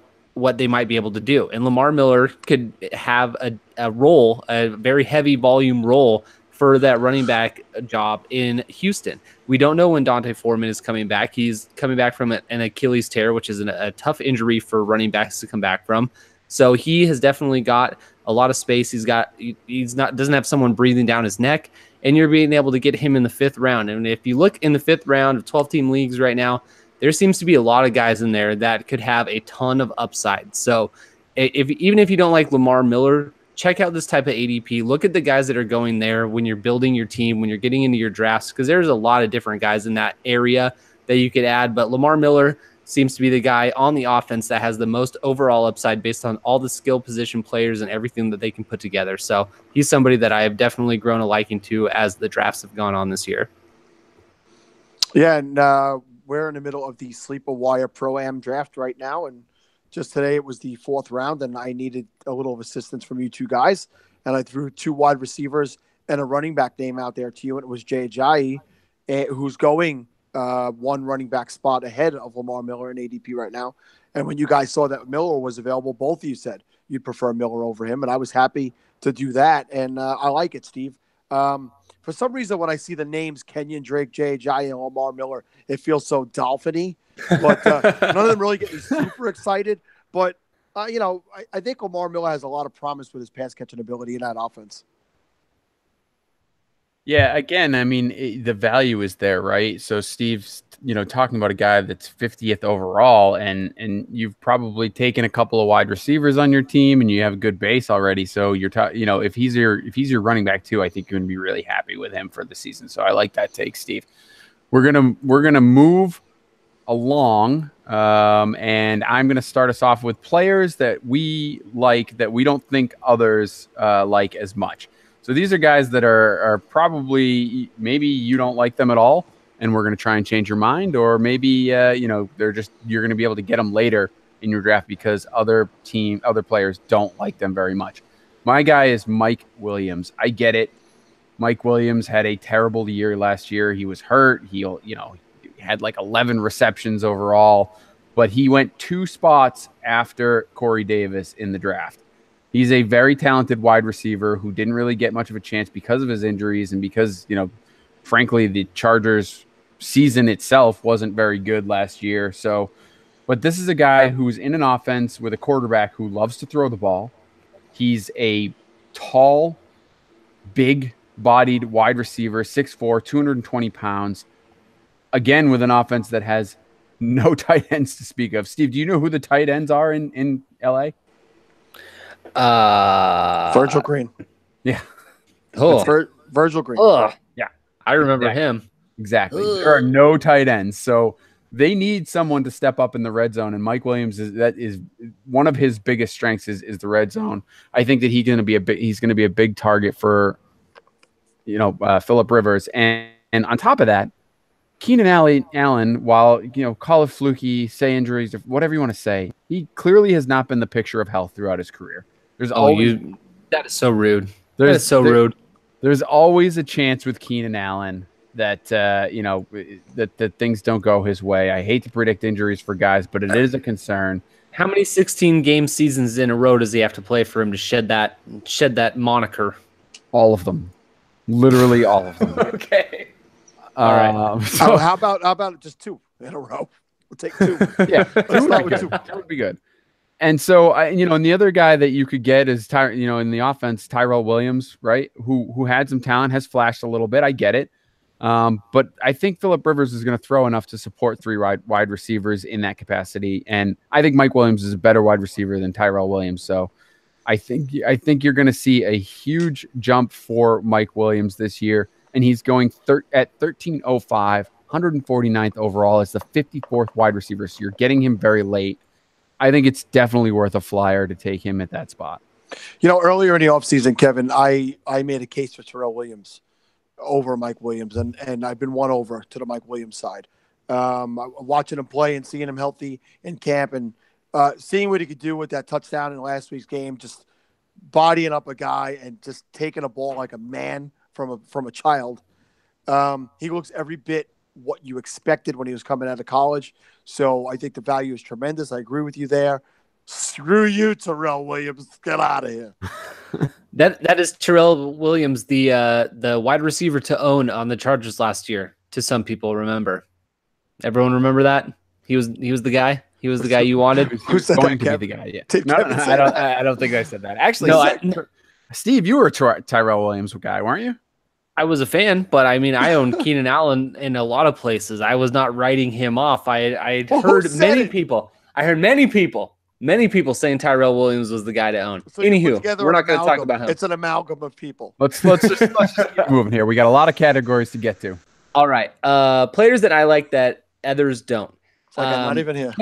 they might be able to do. And Lamar Miller could have a role, a very heavy volume role for that running back job in Houston. We don't know when Dante Foreman is coming back. He's coming back from an Achilles tear, which is a tough injury for running backs to come back from. So he has definitely got a lot of space. Doesn't have someone breathing down his neck, and you're being able to get him in the 5th round. And if you look in the 5th round of 12-team leagues right now, there seems to be a lot of guys in there that could have a ton of upside. So even if you don't like Lamar Miller, check out this type of ADP. Look at the guys that are going there when you're building your team, when you're getting into your drafts, because there's a lot of different guys in that area that you could add. But Lamar Miller seems to be the guy on the offense that has the most overall upside based on all the skill position players and everything that they can put together. So he's somebody that I have definitely grown a liking to as the drafts have gone on this year. Yeah, and we're in the middle of the Sleeper Wire Pro-Am draft right now, and just today it was the 4th round, and I needed a little of assistance from you two guys, and I threw 2 wide receivers and a running back name out there to you, and it was Jay Ajayi, who's going 1 running back spot ahead of Lamar Miller in ADP right now. And when you guys saw that Miller was available, both of you said you'd prefer Miller over him, and I was happy to do that, and I like it, Steve. For some reason, when I see the names Kenyon Drake, Jay Ajayi, and Lamar Miller, it feels so Dolphin-y. But none of them really get me super excited. But, I think Lamar Miller has a lot of promise with his pass-catching ability in that offense. Yeah, again, I mean, the value is there, right? So Steve's, talking about a guy that's 50th overall, and you've probably taken a couple of wide receivers on your team, and you have a good base already. So if he's your running back too, I think you're gonna be really happy with him for the season. So I like that take, Steve. We're gonna move along, and I'm gonna start us off with players that we like that we don't think others like as much. So these are guys that are probably, maybe you don't like them at all, and we're going to try and change your mind, or maybe you're going to be able to get them later in your draft because other players don't like them very much. My guy is Mike Williams. I get it. Mike Williams had a terrible year last year. He was hurt. He had like 11 receptions overall, but he went 2 spots after Corey Davis in the draft. He's a very talented wide receiver who didn't really get much of a chance because of his injuries and because, frankly, the Chargers season itself wasn't very good last year. So, but this is a guy who's in an offense with a quarterback who loves to throw the ball. He's a tall, big-bodied wide receiver, 6'4", 220 pounds, again, with an offense that has no tight ends to speak of. Steve, do you know who the tight ends are in L.A.? Virgil Green. Yeah. Oh. Virgil Green. Yeah. I remember him. Exactly. There are no tight ends. So they need someone to step up in the red zone. And Mike Williams is one of his biggest strengths is the red zone. I think that he's going to be a big target for, Phillip Rivers. And on top of that, Keenan Allen, while, call it fluky, say injuries, whatever you want to say, He clearly has not been the picture of health throughout his career. There's always that is so rude. That is so rude. There's always a chance with Keenan Allen that that things don't go his way. I hate to predict injuries for guys, but it is a concern. How many 16-game seasons in a row does he have to play for him to shed that moniker? All of them, literally all of them. Okay. All right. So how about just 2 in a row? We'll take 2. Yeah, that would be good. And so, and the other guy that you could get is in the offense, Tyrell Williams, right? Who had some talent, has flashed a little bit. I get it. But I think Phillip Rivers is going to throw enough to support 3 wide receivers in that capacity. And I think Mike Williams is a better wide receiver than Tyrell Williams. So I think you're going to see a huge jump for Mike Williams this year. And he's going at 1305, 149th overall as the 54th wide receiver. So you're getting him very late. I think it's definitely worth a flyer to take him at that spot. Earlier in the offseason, Kevin, I made a case for Tyrell Williams over Mike Williams, and I've been won over to the Mike Williams side. Watching him play and seeing him healthy in camp and seeing what he could do with that touchdown in last week's game, just bodying up a guy and just taking a ball like a man from a child. He looks every bit what you expected when he was coming out of college. So I think the value is tremendous. I agree with you there. Screw you, Tyrell Williams. Get out of here. That is Tyrell Williams, the wide receiver to own on the Chargers last year. To some people, remember. Everyone remember that? He was the guy. He was the guy you wanted. Who's going to be the guy? Yeah. No, I don't think I said that. Actually, no, Steve, you were a Tyrell Williams guy, weren't you? I was a fan, but I mean, I owned Keenan Allen in a lot of places. I was not writing him off. I heard many people. I heard many people saying Tyrell Williams was the guy to own. So anywho, we're not going to talk about him. It's an amalgam of people. Let's just keep moving here. We got a lot of categories to get to. All right, players that I like that others don't. It's like I'm not even here.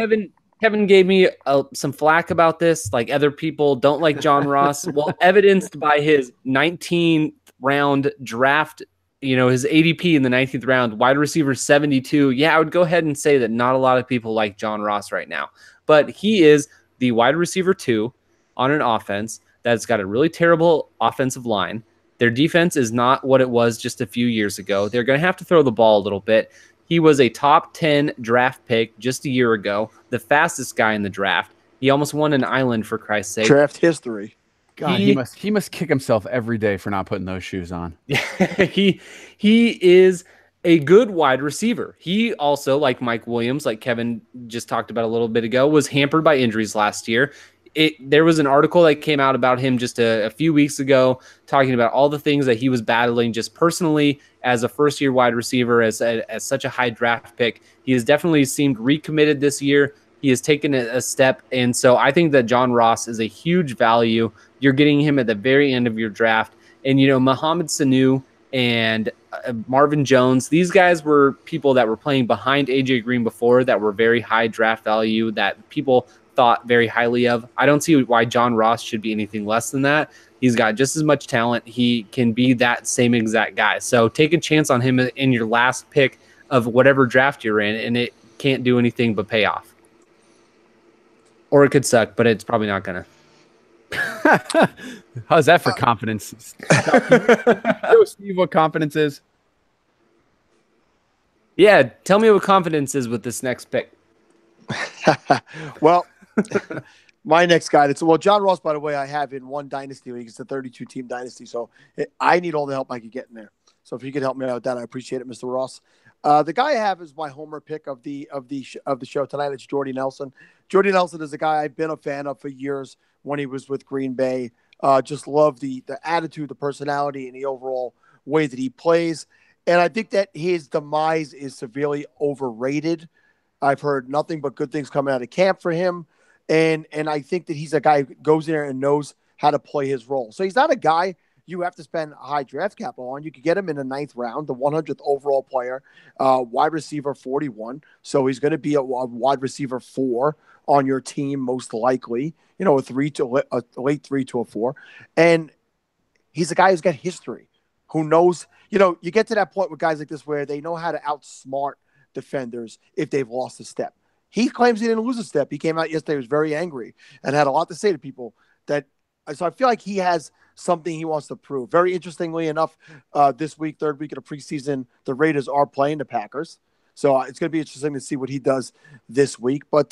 Kevin gave me some flack about this. Like other people don't like John Ross. Well, evidenced by his 19th round draft, his ADP in the 19th round, wide receiver 72. Yeah, I would go ahead and say that not a lot of people like John Ross right now, but he is the wide receiver 2 on an offense that's got a really terrible offensive line. Their defense is not what it was just a few years ago. They're going to have to throw the ball a little bit. He was a top 10 draft pick just a year ago, the fastest guy in the draft. He almost won an island, for Christ's sake. Draft history. God, he must kick himself every day for not putting those shoes on. He is a good wide receiver. He also, like Mike Williams, like Kevin just talked about a little bit ago, was hampered by injuries last year. There was an article that came out about him just a few weeks ago talking about all the things that he was battling just personally as a first-year wide receiver, as such a high draft pick. He has definitely seemed recommitted this year. He has taken a step, and so I think that John Ross is a huge value. You're getting him at the very end of your draft. And, Mohamed Sanu and Marvin Jones, these guys were people that were playing behind A.J. Green before that were very high draft value that people thought very highly of. I don't see why John Ross should be anything less than that. He's got just as much talent. He can be that same exact guy. So take a chance on him in your last pick of whatever draft you're in, and it can't do anything but pay off. Or it could suck, but it's probably not going to. How's that for confidence? Steve, what confidence is? Yeah, tell me what confidence is with this next pick. Well, my next guy. John Ross, by the way, I have in one dynasty league. It's a 32-team dynasty, so I need all the help I could get in there. So if you could help me out with that, I appreciate it, Mr. Ross. The guy I have is my homer pick of the show tonight. It's Jordy Nelson. Jordy Nelson is a guy I've been a fan of for years when he was with Green Bay. Just love the attitude, the personality, and the overall way that he plays. And I think that his demise is severely overrated. I've heard nothing but good things coming out of camp for him. And I think that he's a guy who goes in there and knows how to play his role. So he's not a guy you have to spend a high draft capital on. You could get him in the 9th round, the 100th overall player, wide receiver 41. So he's going to be a wide receiver 4 on your team, most likely, a late 3 to a 4. And he's a guy who's got history, who knows, you get to that point with guys like this where they know how to outsmart defenders if they've lost a step. He claims he didn't lose a step. He came out yesterday, was very angry, and had a lot to say to people. So I feel like he has something he wants to prove. Very interestingly enough, this week, third week of the preseason, the Raiders are playing the Packers. So it's going to be interesting to see what he does this week. But,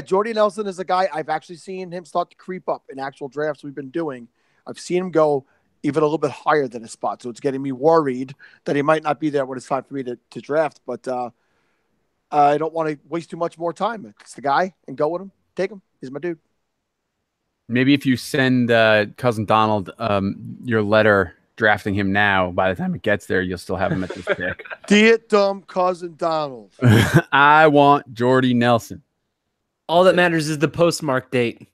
Jordy Nelson is a guy I've actually seen him start to creep up in actual drafts we've been doing. I've seen him go even a little bit higher than his spot. So it's getting me worried that he might not be there when it's time for me to draft. But I don't want to waste too much more time. It's the guy, and go with him. Take him. He's my dude. Maybe if you send Cousin Donald your letter drafting him now, by the time it gets there, you'll still have him at this pick. Dear dumb Cousin Donald. I want Jordy Nelson. All that matters is the postmark date.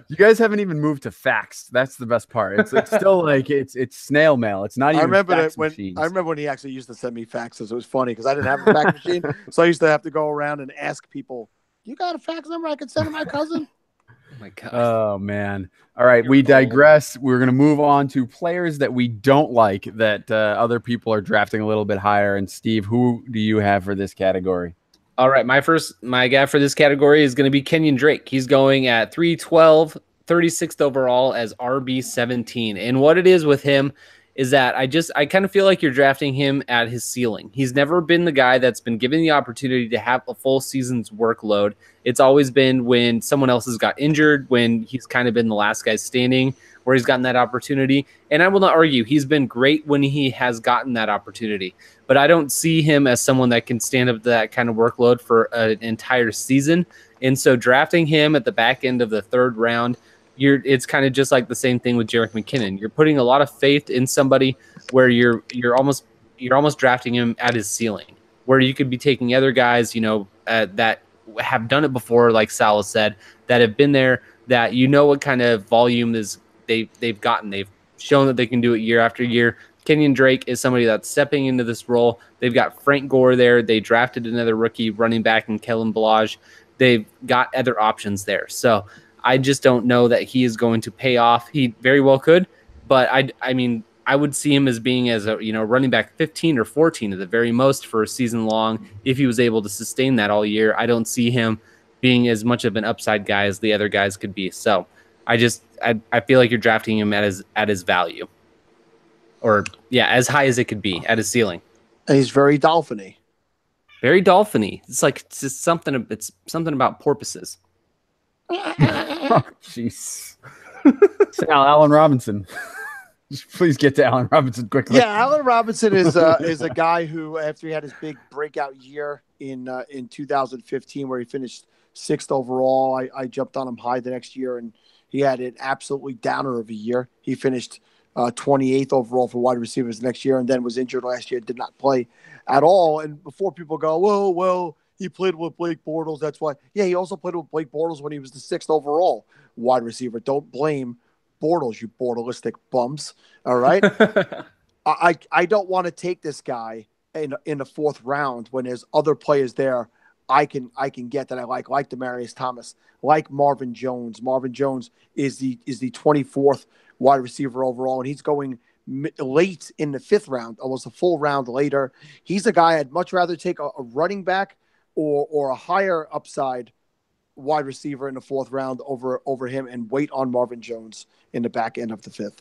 You guys haven't even moved to fax. That's the best part. It's still like it's snail mail. It's not even. I remember when he actually used to send me faxes. It was funny because I didn't have a fax machine, so I used to have to go around and ask people, "You got a fax number I can send to my cousin?" Oh my God. Oh man. All right, we digress. We're going to move on to players that we don't like that other people are drafting a little bit higher. And Steve, who do you have for this category? All right, my guy for this category is going to be Kenyon Drake. He's going at 312, 36th overall as RB17. And what it is with him is that I kind of feel like you're drafting him at his ceiling. He's never been the guy that's been given the opportunity to have a full season's workload. It's always been when someone else has got injured, when he's kind of been the last guy standing, where he's gotten that opportunity. And I will not argue, he's been great when he has gotten that opportunity. But I don't see him as someone that can stand up to that kind of workload for an entire season. And so drafting him at the back end of the third round, it's kind of just like the same thing with Jerick McKinnon. You're putting a lot of faith in somebody where you're almost drafting him at his ceiling, where you could be taking other guys, that have done it before, like Sal said, that have been there, that what kind of volume is they've gotten. They've shown that they can do it year after year. Kenyon Drake is somebody that's stepping into this role. They've got Frank Gore there. They drafted another rookie running back in Kellen Balaj. They've got other options there. So I just don't know that he is going to pay off. He very well could, but I would see him as being as a running back 15 or 14 at the very most for a season long if he was able to sustain that all year. I don't see him being as much of an upside guy as the other guys could be. So I feel like you're drafting him at his value, or as high as it could be at his ceiling. And he's very dolphin-y. Very dolphin-y. It's just something about porpoises. Oh, jeez. Sal, Allen Robinson. Please get to Allen Robinson quickly. Yeah, Allen Robinson is a guy who, after he had his big breakout year in 2015, where he finished 6th overall, I jumped on him high the next year, and he had an absolutely downer of a year. He finished 28th overall for wide receivers next year, and then was injured last year, did not play at all. And before people go, well, he played with Blake Bortles, that's why. Yeah, he also played with Blake Bortles when he was the 6th overall wide receiver. Don't blame Bortles, you Bortleistic bums. All right? I don't want to take this guy in the 4th round when there's other players there I can get that I like Demaryius Thomas, like Marvin Jones. Marvin Jones is the 24th wide receiver overall, and he's going late in the 5th round, almost a full round later. He's a guy I'd much rather take a running back or a higher upside wide receiver in the 4th round over him, and wait on Marvin Jones in the back end of the 5th.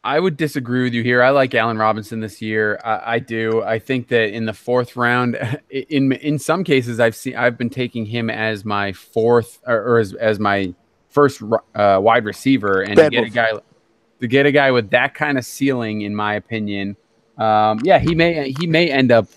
I would disagree with you here. I like Allen Robinson this year. I do. I think that in the 4th round, in some cases, I've been taking him as my 4th or as my first wide receiver, and to get a guy with that kind of ceiling, in my opinion, he may end up,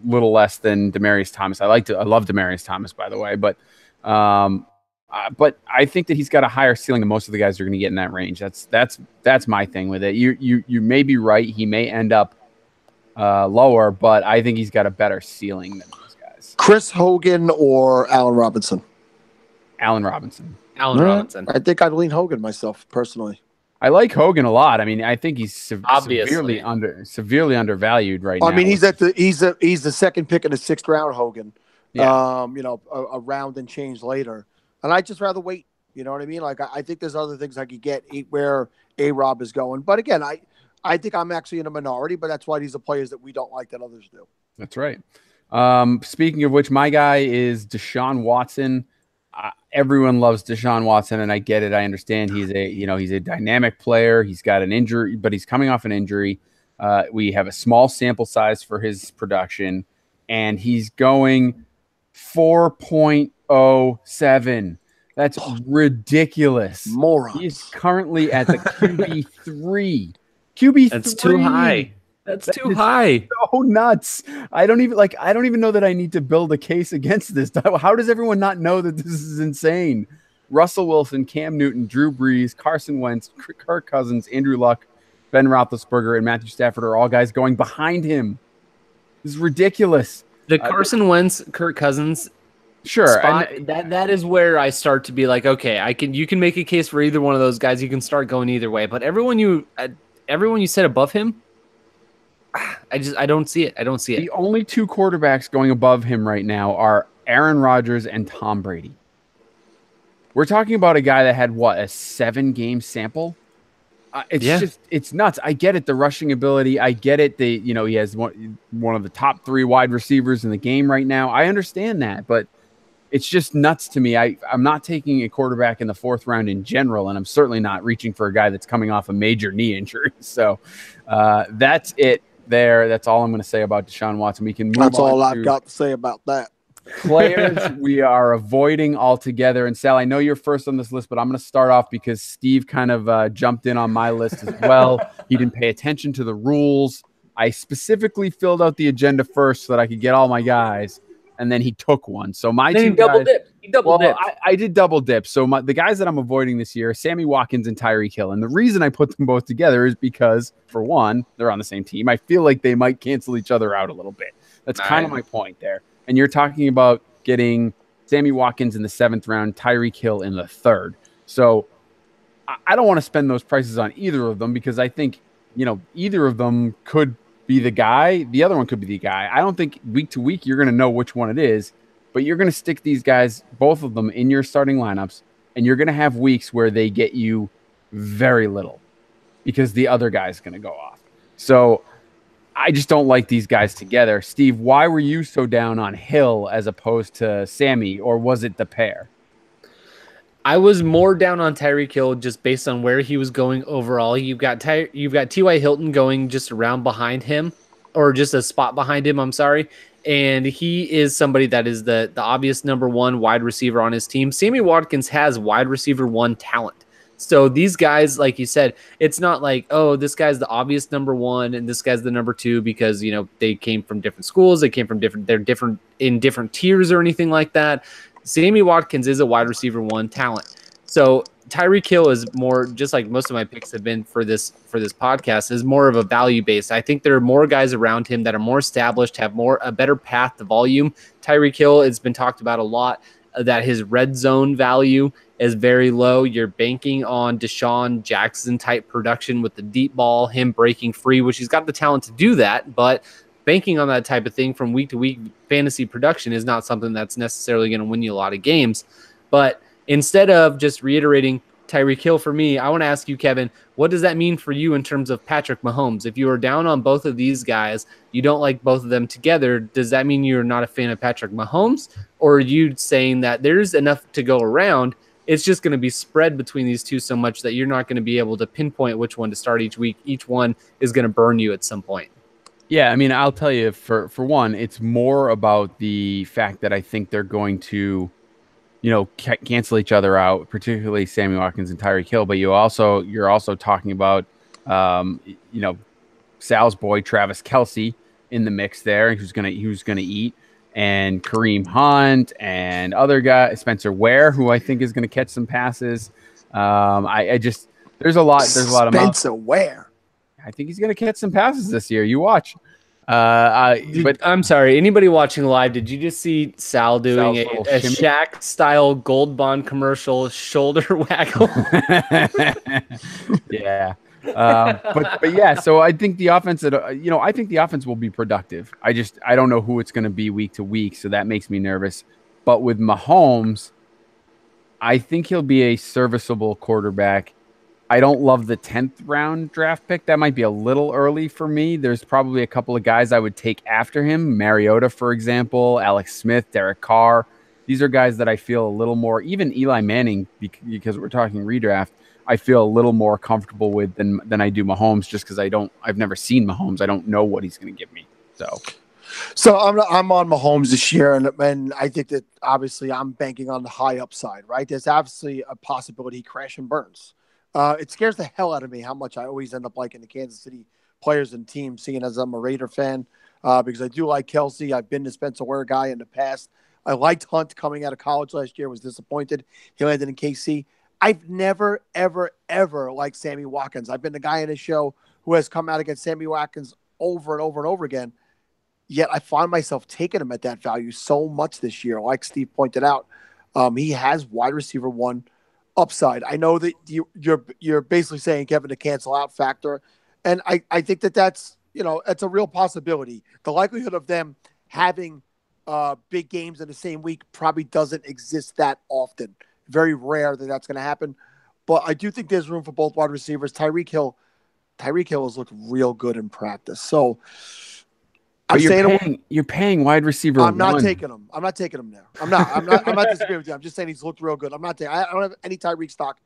little less than Demaryius Thomas. I love Demaryius Thomas, by the way, but I think that he's got a higher ceiling than most of the guys are going to get in that range. That's my thing with it. You may be right. He may end up lower, but I think he's got a better ceiling than those guys. Chris Hogan or Allen Robinson? Allen Robinson. I think I'd lean Hogan myself personally. I like Hogan a lot. I mean, I think he's severely undervalued right now. I mean, he's the 2nd pick in the 6th round. Hogan, yeah. A round and change later. And I'd just rather wait. You know what I mean? Like, I think there's other things I could get where A-Rob is going. But again, I think I'm actually in a minority, but that's why these are players that we don't like that others do. That's right. Speaking of which, my guy is Deshaun Watson. Everyone loves Deshaun Watson, and I get it. I understand he's a dynamic player. He's got an injury, but he's coming off an injury. We have a small sample size for his production, and he's going 4.07. That's ridiculous. Morons. He's currently at the QB3. QB3. That's too high. That's too high. So nuts. I don't even know that I need to build a case against this. How does everyone not know that this is insane? Russell Wilson, Cam Newton, Drew Brees, Carson Wentz, Kirk Cousins, Andrew Luck, Ben Roethlisberger, and Matthew Stafford are all guys going behind him. This is ridiculous. The Carson Wentz, Kirk Cousins spot, that is where I start to be like, okay, you can make a case for either one of those guys. You can start going either way. But everyone you said above him, I don't see it. The only two quarterbacks going above him right now are Aaron Rodgers and Tom Brady. We're talking about a guy that had a 7-game sample. It's nuts. I get it. The rushing ability. I get it. He has one of the top 3 wide receivers in the game right now. I understand that, but it's just nuts to me. I'm not taking a quarterback in the 4th round in general, and I'm certainly not reaching for a guy that's coming off a major knee injury. So that's it there. That's all I'm going to say about Deshaun Watson. We can move That's on all I've got to say about that. Players we are avoiding altogether. And Sal, I know you're first on this list, but I'm going to start off because Steve kind of jumped in on my list as well. He didn't pay attention to the rules. I specifically filled out the agenda first so that I could get all my guys, and then he took one. So my two guys, he double dipped. I did double dip. So the guys that I'm avoiding this year are Sammy Watkins and Tarik Cohen. And the reason I put them both together is because, for one, they're on the same team. I feel like they might cancel each other out a little bit. That's kind of my point there. And you're talking about getting Sammy Watkins in the 7th round, Tarik Cohen in the 3rd. So I don't want to spend those prices on either of them because I think, either of them could be the guy. The other one could be the guy. I don't think week to week you're going to know which one it is, but you're going to stick these guys, both of them, in your starting lineups, and you're going to have weeks where they get you very little because the other guy's going to go off. So I just don't like these guys together. Steve, why were you so down on Hill as opposed to Sammy, or was it the pair? I was more down on Tarik Cohen just based on where he was going overall. You've got T.Y. Hilton going just around behind him, or just a spot behind him, I'm sorry. And he is somebody that is the obvious number 1 wide receiver on his team. Sammy Watkins has wide receiver 1 talent. So these guys, like you said, it's not like, oh, this guy's the obvious number 1 and this guy's the number 2 because, they came from different schools. They're different in different tiers or anything like that. Sammy Watkins is a wide receiver 1 talent. So Tarik Cohen is more, just like most of my picks have been for this podcast, is more of a value base. I think there are more guys around him that are more established, have a better path to volume. Tarik Cohen has been talked about a lot, that his red zone value is very low. You're banking on Deshaun Jackson type production with the deep ball, him breaking free, which he's got the talent to do that, but banking on that type of thing from week to week fantasy production is not something that's necessarily going to win you a lot of games. But instead of just reiterating Tarik Cohen for me, I want to ask you, Kevin, what does that mean for you in terms of Patrick Mahomes? If you are down on both of these guys, you don't like both of them together, does that mean you're not a fan of Patrick Mahomes? Or are you saying that there's enough to go around, it's just going to be spread between these two so much that you're not going to be able to pinpoint which one to start each week? Each one is going to burn you at some point. Yeah, I mean, I'll tell you, for one, it's more about the fact that I think they're going to cancel each other out, particularly Sammy Watkins and Tarik Cohen. But you're also talking about, Sal's boy Travis Kelce in the mix there, who's gonna eat, and Kareem Hunt and other guy Spencer Ware, who I think is gonna catch some passes. There's a lot of Spencer Ware. I think he's gonna catch some passes this year. You watch. But I'm sorry, anybody watching live, did you just see Sal doing a Shaq style Gold Bond commercial shoulder waggle? Yeah. But yeah, so I think the offense will be productive. I don't know who it's going to be week to week, so that makes me nervous. But with Mahomes, I think he'll be a serviceable quarterback. I don't love the 10th round draft pick. That might be a little early for me. There's probably a couple of guys I would take after him. Mariota, for example, Alex Smith, Derek Carr. These are guys that I feel a little more, even Eli Manning, because we're talking redraft, I feel a little more comfortable with than I do Mahomes, just because I've never seen Mahomes. I don't know what he's going to give me. So I'm on Mahomes this year, and I think that obviously I'm banking on the high upside, right? There's obviously a possibility he crash and burns. It scares the hell out of me how much I always end up liking the Kansas City players and teams, seeing as I'm a Raider fan, because I do like Kelsey. I've been the Spencer Ware guy in the past. I liked Hunt coming out of college last year, was disappointed. He landed in KC. I've never, ever, ever liked Sammy Watkins. I've been the guy in this show who has come out against Sammy Watkins over and over and over again. Yet I find myself taking him at that value so much this year. Like Steve pointed out, he has wide receiver one upside. I know that you're basically saying Kevin the cancel out factor, and I think that's it's a real possibility. The likelihood of them having big games in the same week probably doesn't exist that often. Very rare that that's going to happen, but I do think there's room for both wide receivers. Tyreek Hill has looked real good in practice, so. You're paying wide receiver. I'm not taking him. I'm not taking him there. I'm not disagreeing with you. I'm just saying he's looked real good. I don't have any Tyreek stock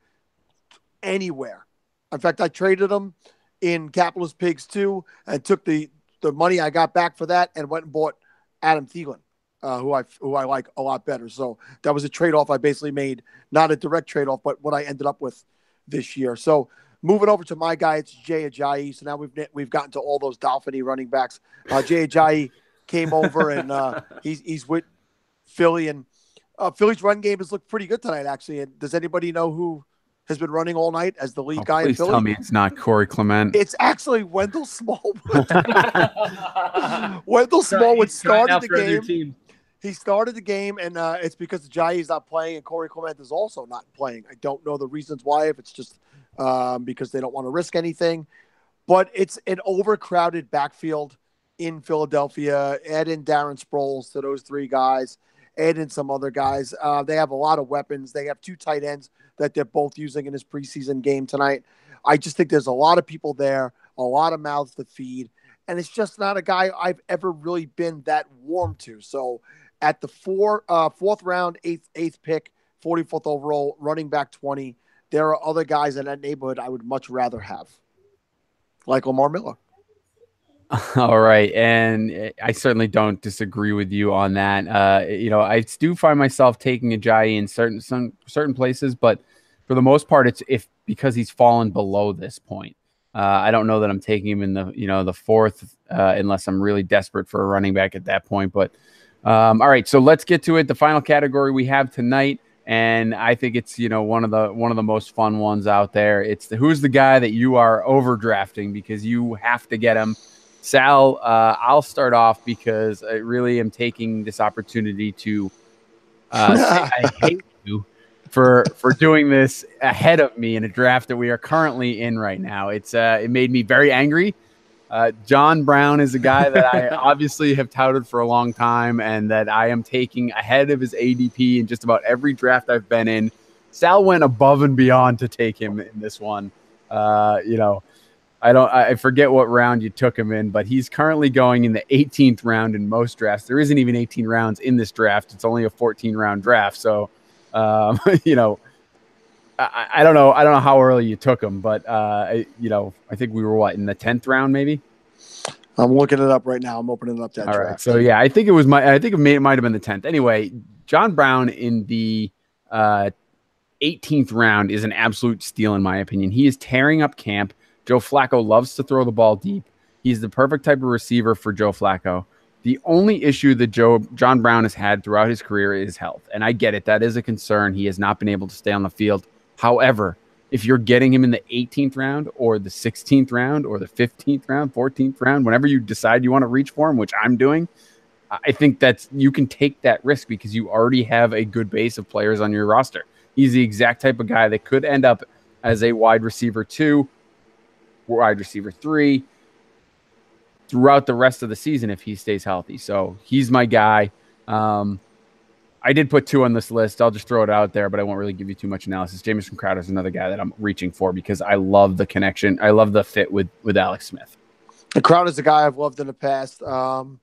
anywhere. In fact, I traded him in Capitalist Pigs too, and took the money I got back for that and went and bought Adam Thielen, who I like a lot better. So that was a trade-off I basically made, not a direct trade-off, but what I ended up with this year. So moving over to my guy, it's Jay Ajayi. So now we've gotten to all those Dolphin-y running backs. Jay Ajayi came over, and he's with Philly. And Philly's run game has looked pretty good tonight, actually. And does anybody know who has been running all night as the lead guy in Philly? Please tell me it's not Corey Clement. It's actually Wendell Smallwood. Wendell Smallwood started the game. He started the game, and it's because Ajayi's not playing, and Corey Clement is also not playing. I don't know the reasons why, if it's just because they don't want to risk anything. But it's an overcrowded backfield in Philadelphia. Add in Darren Sproles to those three guys. Add in some other guys. They have a lot of weapons. They have two tight ends that they're both using in this preseason game tonight. I just think there's a lot of people there, a lot of mouths to feed, and it's just not a guy I've ever really been that warm to. So at the fourth round, eighth pick, 44th overall, running back 20, there are other guys in that neighborhood I would much rather have, like Lamar Miller. All right. And I certainly don't disagree with you on that. I do find myself taking Ajayi in certain places, but for the most part, it's because he's fallen below this point. I don't know that I'm taking him in the fourth unless I'm really desperate for a running back at that point. But all right, so let's get to it. The final category we have tonight, and I think it's one of the most fun ones out there. It's who's the guy that you are overdrafting because you have to get him. Sal, I'll start off because I really am taking this opportunity to say I hate you for doing this ahead of me in a draft that we are currently in right now. It made me very angry. John Brown is a guy that I obviously have touted for a long time and that I am taking ahead of his ADP in just about every draft I've been in. Sal went above and beyond to take him in this one. I forget what round you took him in, but he's currently going in the 18th round in most drafts. There isn't even 18 rounds in this draft. It's only a 14-round draft. So, I don't know. I don't know how early you took him, but I think we were in the 10th round, maybe. I'm looking it up right now. I'm opening up that draft. All right. So yeah, I think it might have been the 10th. Anyway, John Brown in the 18th round is an absolute steal in my opinion. He is tearing up camp. Joe Flacco loves to throw the ball deep. He's the perfect type of receiver for Joe Flacco. The only issue that John Brown has had throughout his career is health. And I get it. That is a concern. He has not been able to stay on the field. However, if you're getting him in the 18th round or the 16th round or the 15th round, 14th round, whenever you decide you want to reach for him, which I'm doing, I think you can take that risk because you already have a good base of players on your roster. He's the exact type of guy that could end up as a wide receiver 2, wide receiver 3 throughout the rest of the season if he stays healthy. So he's my guy. I I did put 2 on this list. I'll just throw it out there, but I won't really give you too much analysis. Jamison Crowder is another guy that I'm reaching for because I love the connection. I love the fit with Alex Smith. And Crowder's a guy I've loved in the past. Crowder.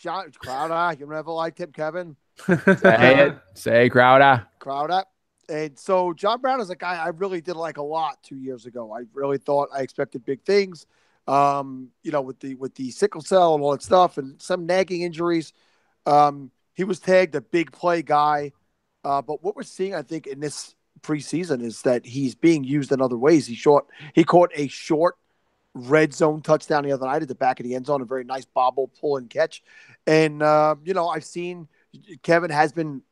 Crowder. You never liked him, Kevin. Say it. Say Crowder. Crowder. And so John Brown is a guy I really did like a lot 2 years ago. I really thought I expected big things. With the sickle cell and all that stuff and some nagging injuries. He was tagged a big play guy. But what we're seeing, I think, in this preseason is that he's being used in other ways. He caught a short red zone touchdown the other night at the back of the end zone, a very nice bobble pull and catch. And, I've seen Kevin has been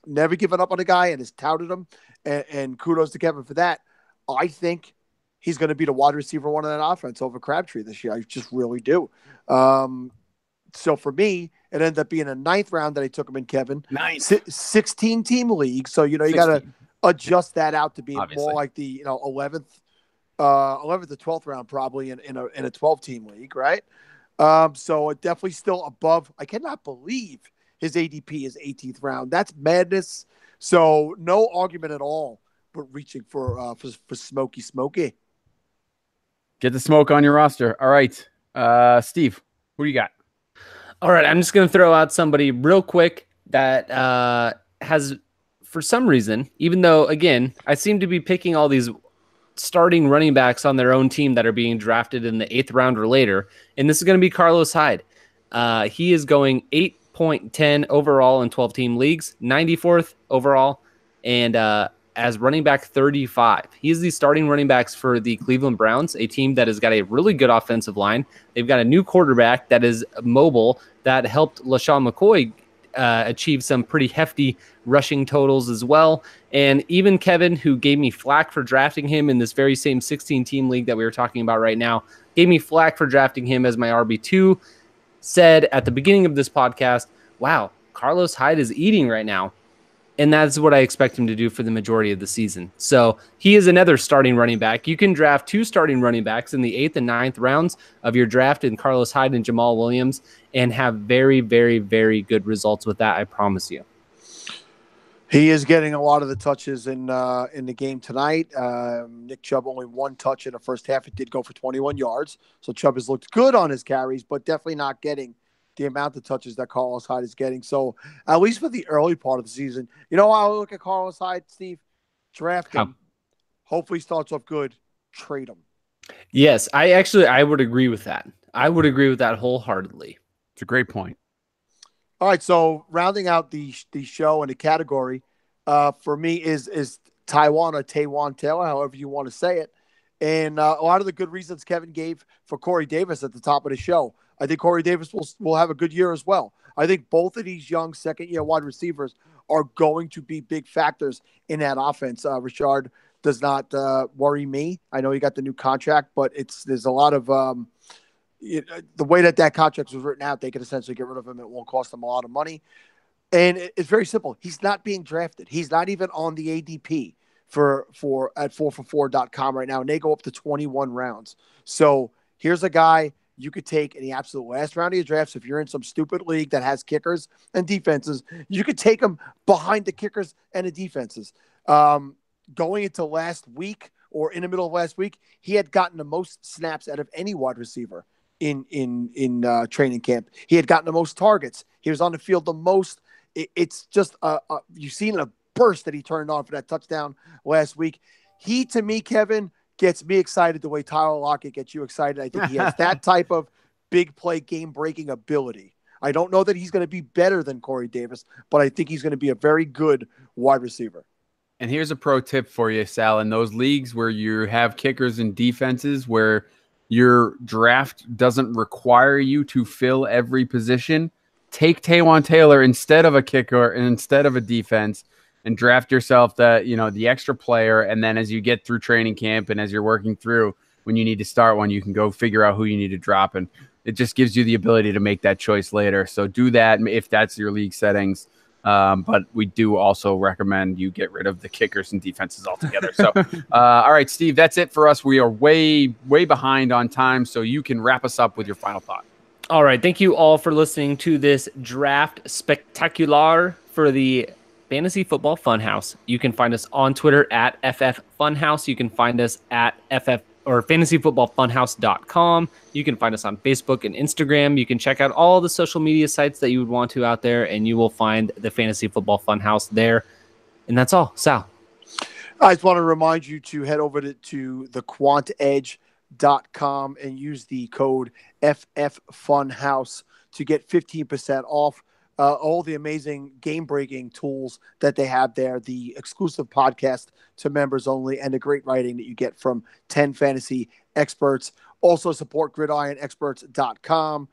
never given up on a guy and has touted him. And kudos to Kevin for that. I think he's going to be the wide receiver one of that offense over Crabtree this year. I just really do. So for me, it ended up being a 9th round that I took him in, Kevin. Nice. 16-team league. So, you got to adjust that out to be more like the 11th to 12th round probably in a 12-team league, right? So it definitely still above. I cannot believe his ADP is 18th round. That's madness. So no argument at all, but reaching for Smokey. Get the smoke on your roster. All right. Steve, who do you got? All right, I'm just going to throw out somebody real quick that has, for some reason, even though, again, I seem to be picking all these starting running backs on their own team that are being drafted in the 8th round or later, and this is going to be Carlos Hyde. He is going 8.10 overall in 12-team leagues, 94th overall, and as running back 35. He is the starting running backs for the Cleveland Browns, a team that has got a really good offensive line. They've got a new quarterback that is mobile that helped LaShawn McCoy achieve some pretty hefty rushing totals as well. And even Kevin, who gave me flack for drafting him in this very same 16-team league that we were talking about right now, gave me flack for drafting him as my RB2, said at the beginning of this podcast, wow, Carlos Hyde is eating right now. And that's what I expect him to do for the majority of the season. So he is another starting running back. You can draft 2 starting running backs in the 8th and 9th rounds of your draft in Carlos Hyde and Jamal Williams and have very, very, very good results with that, I promise you. He is getting a lot of the touches in the game tonight. Nick Chubb only 1 touch in the first half. It did go for 21 yards. So Chubb has looked good on his carries, but definitely not getting the amount of touches that Carlos Hyde is getting. So at least for the early part of the season, how I look at Carlos Hyde, Steve? Draft him. Hopefully starts off good. Trade him. Yes, I would agree with that. I would agree with that wholeheartedly. It's a great point. All right, so rounding out the show and the category for me is Taiwan or Taywan Taylor, however you want to say it. And a lot of the good reasons Kevin gave for Corey Davis at the top of the show. I think Corey Davis will have a good year as well. I think both of these young second-year wide receivers are going to be big factors in that offense. Richard does not worry me. I know he got the new contract, but there's a lot of the way that contract was written out, they could essentially get rid of him. It won't cost them a lot of money. And it's very simple. He's not being drafted. He's not even on the ADP for at 4for4.com right now. And they go up to 21 rounds. So here's a guy you could take in the absolute last round of your drafts. If you're in some stupid league that has kickers and defenses, you could take him behind the kickers and the defenses. Going into last week or in the middle of last week, he had gotten the most snaps out of any wide receiver in training camp. He had gotten the most targets. He was on the field the most. It's just you've seen a burst that he turned on for that touchdown last week. He, to me, Kevin, gets me excited the way Tyler Lockett gets you excited. I think he has that type of big play, game-breaking ability. I don't know that he's going to be better than Corey Davis, but I think he's going to be a very good wide receiver. And here's a pro tip for you, Sal. In those leagues where you have kickers and defenses where your draft doesn't require you to fill every position, take Taywan Taylor instead of a kicker and instead of a defense and draft yourself the extra player. And then as you get through training camp and as you're working through, when you need to start one, you can go figure out who you need to drop. And it just gives you the ability to make that choice later. So do that if that's your league settings. But we do also recommend you get rid of the kickers and defenses altogether. So, all right, Steve, that's it for us. We are way behind on time. So you can wrap us up with your final thought. All right. Thank you all for listening to this draft spectacular for the Fantasy Football Funhouse. You can find us on Twitter at FF Funhouse. You can find us at FF or fantasyfootballfunhouse.com. You can find us on Facebook and Instagram. You can check out all the social media sites that you would want to out there, and you will find the Fantasy Football Funhouse there. And that's all. Sal. I just want to remind you to head over to thequantedge.com and use the code FFFunhouse to get 15% off all the amazing game-breaking tools that they have there, the exclusive podcast to members only, and the great writing that you get from 10 fantasy experts. Also support gridironexperts.com,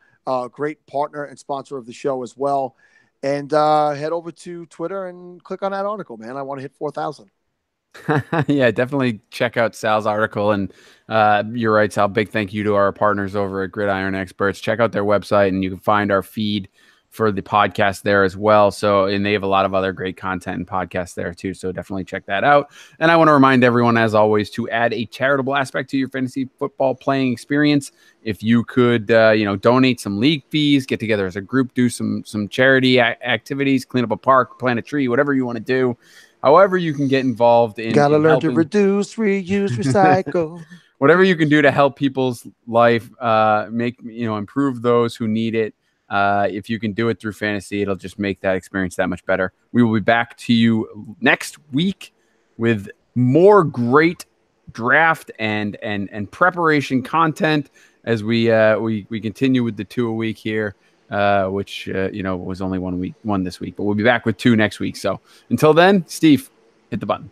great partner and sponsor of the show as well. And head over to Twitter and click on that article, man. I want to hit 4,000. Yeah, definitely check out Sal's article. And you're right, Sal. Big thank you to our partners over at Gridiron Experts. Check out their website, and you can find our feed for the podcast there as well. So, and they have a lot of other great content and podcasts there too. So definitely check that out. And I want to remind everyone, as always, to add a charitable aspect to your fantasy football playing experience. If you could, donate some league fees, get together as a group, do some charity activities, clean up a park, plant a tree, whatever you want to do. However you can get involved in. Gotta learn to reduce, reuse, recycle. Whatever you can do to help people's life, improve those who need it. If you can do it through fantasy, it'll just make that experience that much better. We will be back to you next week with more great draft and preparation content as we continue with the 2 a week here, which was only one this week, but we'll be back with 2 next week. So until then, Steve, hit the button.